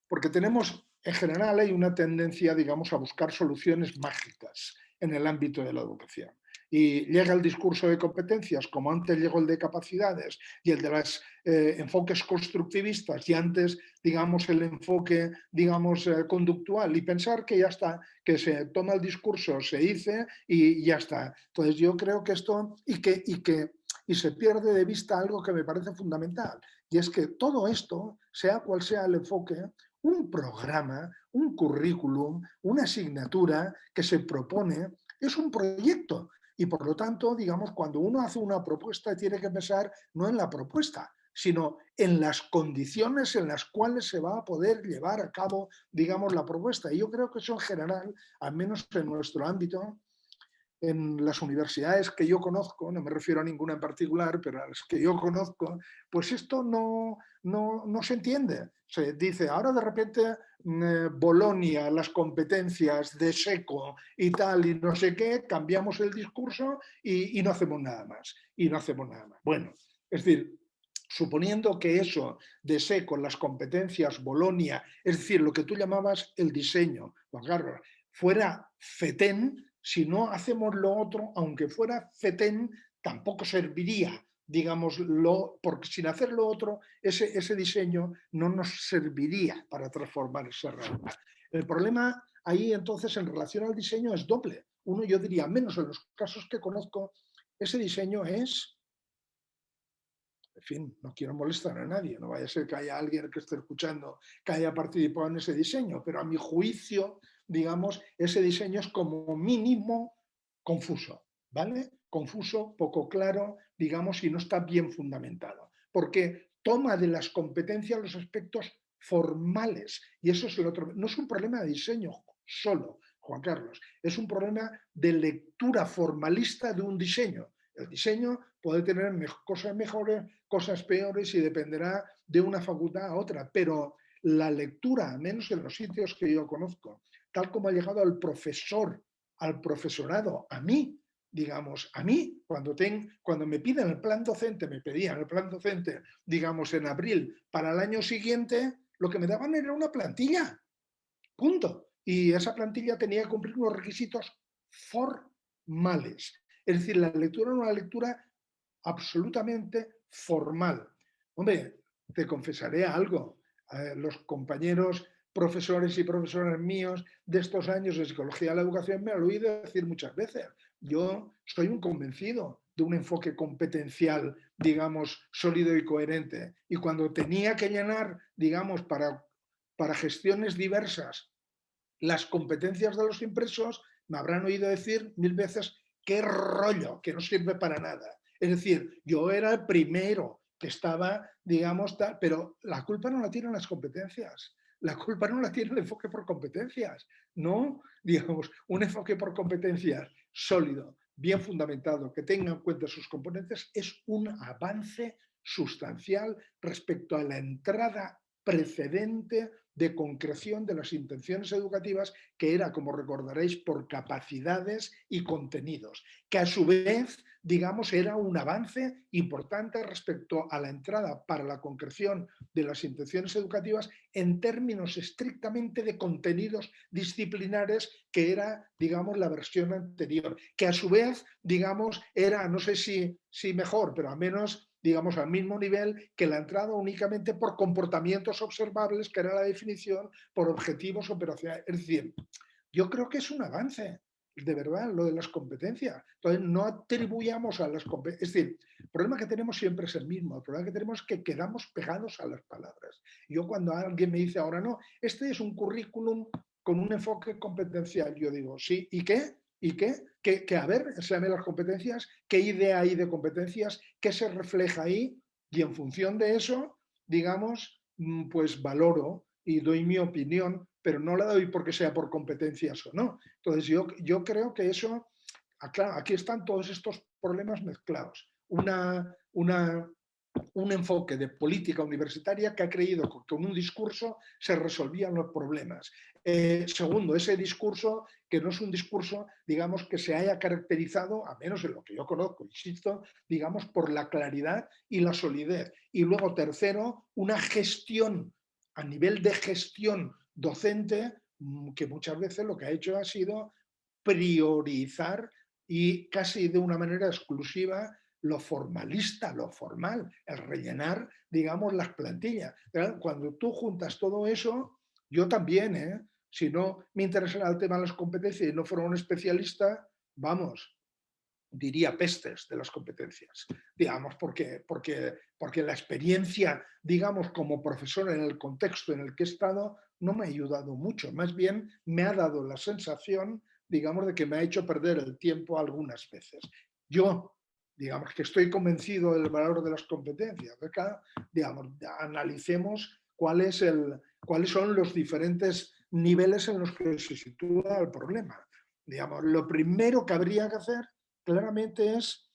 Speaker 2: porque tenemos, en general, hay una tendencia, digamos, a buscar soluciones mágicas en el ámbito de la educación. Y llega el discurso de competencias, como antes llegó el de capacidades y el de los enfoques constructivistas y antes, digamos, el enfoque, digamos, conductual, y pensar que ya está, que se toma el discurso, se dice y ya está. Entonces yo creo que esto, y se pierde de vista algo que me parece fundamental, y es que todo esto, sea cual sea el enfoque, un programa, un currículum, una asignatura que se propone, es un proyecto. Y por lo tanto, digamos, cuando uno hace una propuesta tiene que pensar no en la propuesta, sino en las condiciones en las cuales se va a poder llevar a cabo, digamos, la propuesta. Y yo creo que eso en general, al menos en nuestro ámbito, en las universidades que yo conozco, no me refiero a ninguna en particular, pero a las que yo conozco, pues esto no se entiende. Se dice, ahora de repente Bolonia, las competencias de seco y tal, y no sé qué, cambiamos el discurso y no hacemos nada más. Y no hacemos nada más. Bueno, es decir, suponiendo que eso de seco, las competencias, Bolonia, es decir, lo que tú llamabas el diseño, Juan Carlos, fuera FETEN, si no hacemos lo otro, aunque fuera FETEN, tampoco serviría, digámoslo, porque sin hacer lo otro, ese diseño no nos serviría para transformar esa realidad. El problema ahí entonces en relación al diseño es doble. Uno, yo diría, menos en los casos que conozco, ese diseño es... En fin, no quiero molestar a nadie, no vaya a ser que haya alguien que esté escuchando que haya participado en ese diseño, pero a mi juicio, digamos, ese diseño es como mínimo confuso, ¿vale? Confuso, poco claro, digamos, y no está bien fundamentado, porque toma de las competencias los aspectos formales, y eso es el otro. No es un problema de diseño solo, Juan Carlos, es un problema de lectura formalista de un diseño. El diseño puede tener cosas mejores, cosas peores y dependerá de una facultad a otra, pero la lectura, al menos en los sitios que yo conozco, tal como ha llegado al profesor, al profesorado, a mí, digamos, a mí, cuando me piden el plan docente, me pedían el plan docente, digamos, en abril para el año siguiente, lo que me daban era una plantilla, punto. Y esa plantilla tenía que cumplir unos requisitos formales. Es decir, la lectura era una lectura absolutamente formal. Hombre, te confesaré algo. Los compañeros profesores y profesoras míos de estos años de psicología de la educación me han oído decir muchas veces. Yo soy un convencido de un enfoque competencial, digamos, sólido y coherente. Y cuando tenía que llenar, digamos, para gestiones diversas las competencias de los impresos, me habrán oído decir 1000 veces qué rollo, que no sirve para nada. Es decir, yo era el primero que estaba, digamos, pero la culpa no la tienen las competencias. La culpa no la tiene el enfoque por competencias. No, digamos, un enfoque por competencias sólido, bien fundamentado, que tenga en cuenta sus componentes, es un avance sustancial respecto a la entrada precedente de concreción de las intenciones educativas, que era, como recordaréis, por capacidades y contenidos, que a su vez, digamos, era un avance importante respecto a la entrada para la concreción de las intenciones educativas en términos estrictamente de contenidos disciplinares, que era, digamos, la versión anterior, que a su vez, digamos, era, no sé si mejor, pero al menos, digamos, al mismo nivel que la entrada únicamente por comportamientos observables, que era la definición, por objetivos operacionales. Es decir, yo creo que es un avance, de verdad, lo de las competencias. Entonces, no atribuyamos a las competencias. Es decir, el problema que tenemos siempre es el mismo. El problema que tenemos es que quedamos pegados a las palabras. Yo cuando alguien me dice ahora, no, este es un currículum con un enfoque competencial, yo digo, sí, ¿y qué? ¿Y qué? Que a ver, exame las competencias, qué idea hay de competencias, qué se refleja ahí, y en función de eso, digamos, pues valoro y doy mi opinión, pero no la doy porque sea por competencias o no. Entonces yo creo que eso, claro, aquí están todos estos problemas mezclados. Un enfoque de política universitaria que ha creído que con un discurso se resolvían los problemas. Segundo, ese discurso que no es un discurso, digamos, que se haya caracterizado, a menos en lo que yo conozco, insisto, digamos, por la claridad y la solidez. Y luego, tercero, una gestión, a nivel de gestión docente, que muchas veces lo que ha hecho ha sido priorizar y casi de una manera exclusiva lo formalista, lo formal, el rellenar, digamos, las plantillas. Cuando tú juntas todo eso, yo también, si no me interesara el tema de las competencias y no fuera un especialista, vamos, diría pestes de las competencias, digamos, porque la experiencia, digamos, como profesor en el contexto en el que he estado, no me ha ayudado mucho, más bien me ha dado la sensación, digamos, de que me ha hecho perder el tiempo algunas veces. Yo, digamos, que estoy convencido del valor de las competencias. Acá, digamos, analicemos cuáles son los diferentes niveles en los que se sitúa el problema. Digamos, lo primero que habría que hacer claramente es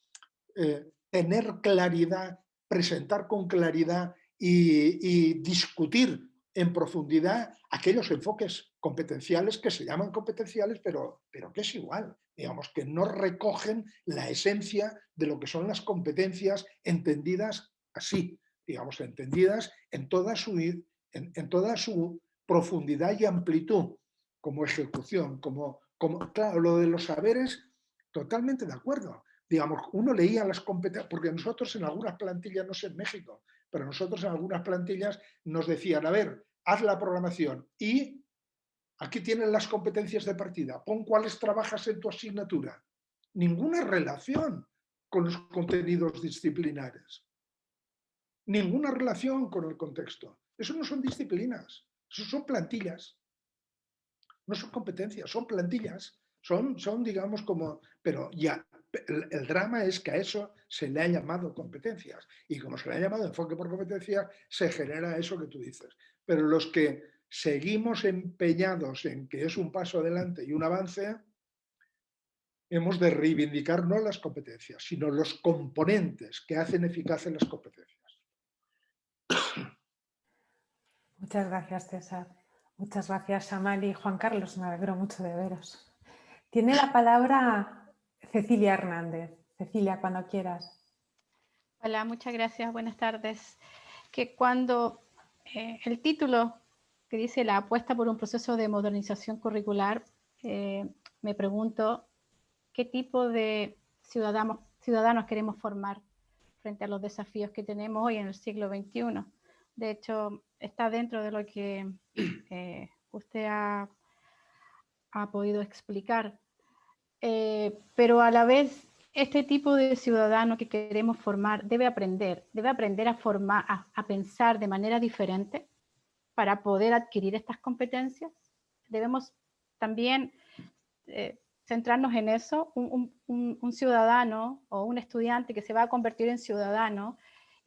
Speaker 2: tener claridad, presentar con claridad y discutir en profundidad aquellos enfoques competenciales que se llaman competenciales, pero que es igual, digamos, que no recogen la esencia de lo que son las competencias entendidas así, digamos, entendidas en toda su profundidad y amplitud, como ejecución, claro, lo de los saberes, totalmente de acuerdo. Digamos, uno leía las competencias, porque nosotros en algunas plantillas, no sé en México, pero nosotros en algunas plantillas nos decían, a ver, haz la programación y aquí tienen las competencias de partida, pon cuáles trabajas en tu asignatura. Ninguna relación con los contenidos disciplinares. Ninguna relación con el contexto. Eso no son disciplinas, eso son plantillas. No son competencias, son plantillas. Son digamos, como... Pero ya, el drama es que a eso se le ha llamado competencias. Y como se le ha llamado enfoque por competencias, se genera eso que tú dices. Pero los que seguimos empeñados en que es un paso adelante y un avance, hemos de reivindicar no las competencias, sino los componentes que hacen eficaces las competencias.
Speaker 3: Muchas gracias, César. Muchas gracias, Amali y Juan Carlos. Me alegro mucho de veros. Tiene la palabra Cecilia Hernández. Cecilia, cuando quieras.
Speaker 7: Hola, muchas gracias. Buenas tardes. Que cuando el título que dice la apuesta por un proceso de modernización curricular, me pregunto qué tipo de ciudadanos queremos formar frente a los desafíos que tenemos hoy en el siglo XXI. De hecho, está dentro de lo que usted ha podido explicar. Pero a la vez, este tipo de ciudadano que queremos formar debe aprender a pensar de manera diferente para poder adquirir estas competencias. Debemos también centrarnos en eso. Un ciudadano o un estudiante que se va a convertir en ciudadano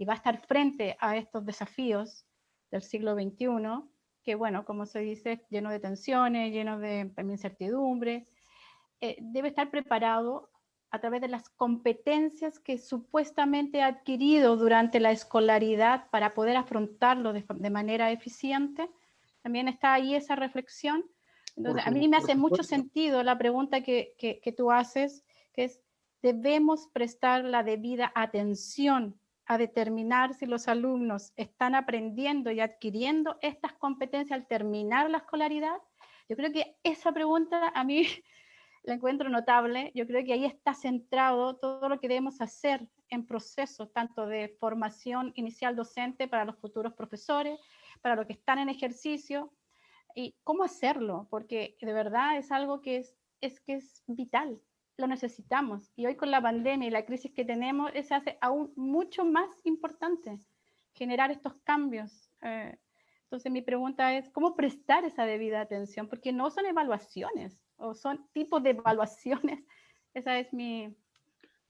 Speaker 7: y va a estar frente a estos desafíos del siglo XXI, que bueno, como se dice, lleno de tensiones, lleno de incertidumbre, debe estar preparado a través de las competencias que supuestamente ha adquirido durante la escolaridad para poder afrontarlo de manera eficiente. También está ahí esa reflexión. Entonces, a mí me hace mucho sentido la pregunta que tú haces, que es, ¿debemos prestar la debida atención a determinar si los alumnos están aprendiendo y adquiriendo estas competencias al terminar la escolaridad? Yo creo que esa pregunta a mí la encuentro notable. Yo creo que ahí está centrado todo lo que debemos hacer en procesos, tanto de formación inicial docente para los futuros profesores, para los que están en ejercicio, y cómo hacerlo, porque de verdad es algo que es vital, lo necesitamos. Y hoy con la pandemia y la crisis que tenemos, se hace aún mucho más importante generar estos cambios. Entonces mi pregunta es, ¿cómo prestar esa debida atención? Porque no son evaluaciones, o son tipos de evaluaciones. Esa es mi...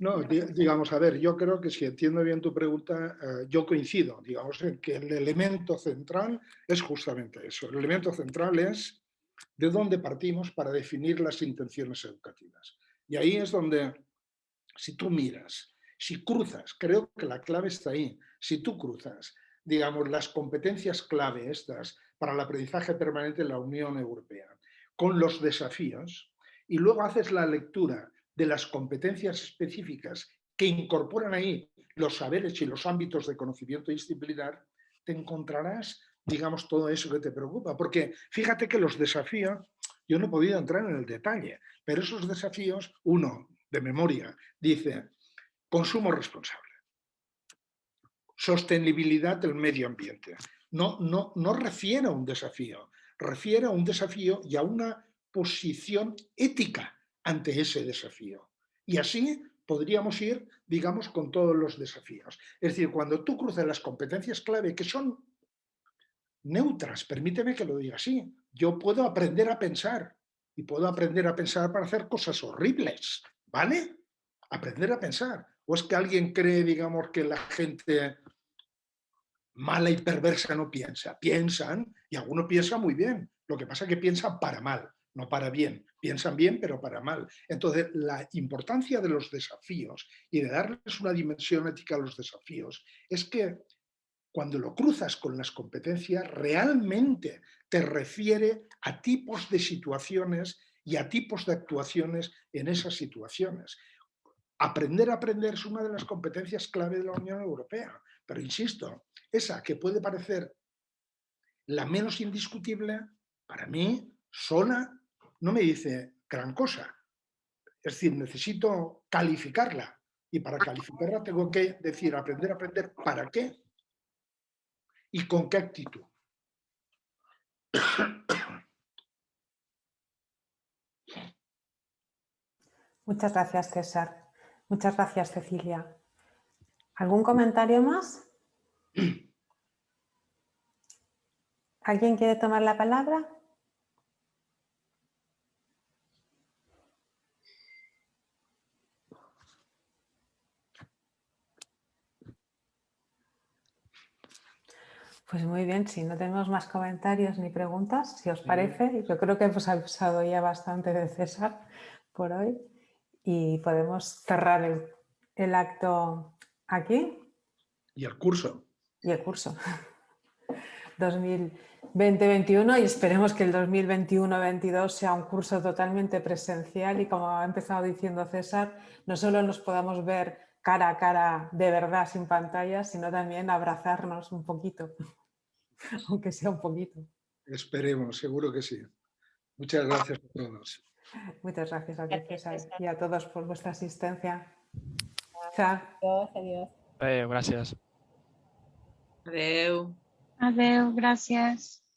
Speaker 2: No, digamos, a ver, yo creo que si entiendo bien tu pregunta, yo coincido, digamos, en que el elemento central es justamente eso. El elemento central es de dónde partimos para definir las intenciones educativas. Y ahí es donde, si tú miras, si cruzas, creo que la clave está ahí, si tú cruzas, digamos, las competencias clave estas para el aprendizaje permanente en la Unión Europea, con los desafíos, y luego haces la lectura de las competencias específicas que incorporan ahí los saberes y los ámbitos de conocimiento disciplinar, te encontrarás, digamos, todo eso que te preocupa. Porque fíjate que los desafíos, yo no he podido entrar en el detalle, pero esos desafíos, uno, de memoria, dice consumo responsable, sostenibilidad del medio ambiente. No refiere a un desafío, refiere a un desafío y a una posición ética ante ese desafío. Y así podríamos ir, digamos, con todos los desafíos. Es decir, cuando tú cruzas las competencias clave, que son neutras, permíteme que lo diga así, yo puedo aprender a pensar y puedo aprender a pensar para hacer cosas horribles, ¿vale? Aprender a pensar. ¿O es que alguien cree, digamos, que la gente mala y perversa no piensa? Piensan, y algunos piensan muy bien, lo que pasa es que piensan para mal, no para bien. Piensan bien, pero para mal. Entonces, la importancia de los desafíos y de darles una dimensión ética a los desafíos es que cuando lo cruzas con las competencias, realmente te refiere a tipos de situaciones y a tipos de actuaciones en esas situaciones. Aprender a aprender es una de las competencias clave de la Unión Europea, pero insisto, esa que puede parecer la menos indiscutible, para mí, sola, no me dice gran cosa. Es decir, necesito calificarla y para calificarla tengo que decir, aprender a aprender, ¿para qué? ¿Y con qué actitud?
Speaker 3: Muchas gracias, César. Muchas gracias, Cecilia. ¿Algún comentario más? ¿Alguien quiere tomar la palabra? Pues muy bien, si no tenemos más comentarios ni preguntas, si os parece, yo creo que hemos avisado ya bastante de César por hoy y podemos cerrar el acto aquí.
Speaker 2: Y el curso.
Speaker 3: Y el curso 2020-21 y esperemos que el 2021-22 sea un curso totalmente presencial y como ha empezado diciendo César, no solo nos podamos ver cara a cara de verdad sin pantallas, sino también abrazarnos un poquito, aunque sea un poquito.
Speaker 2: Esperemos, seguro que sí. Muchas gracias a todos.
Speaker 3: Muchas gracias a ti, César,
Speaker 1: César.
Speaker 3: y a todos por vuestra asistencia. Chao.
Speaker 5: Adiós.
Speaker 8: Gracias.
Speaker 9: Adeu.
Speaker 7: Adeu, gracias.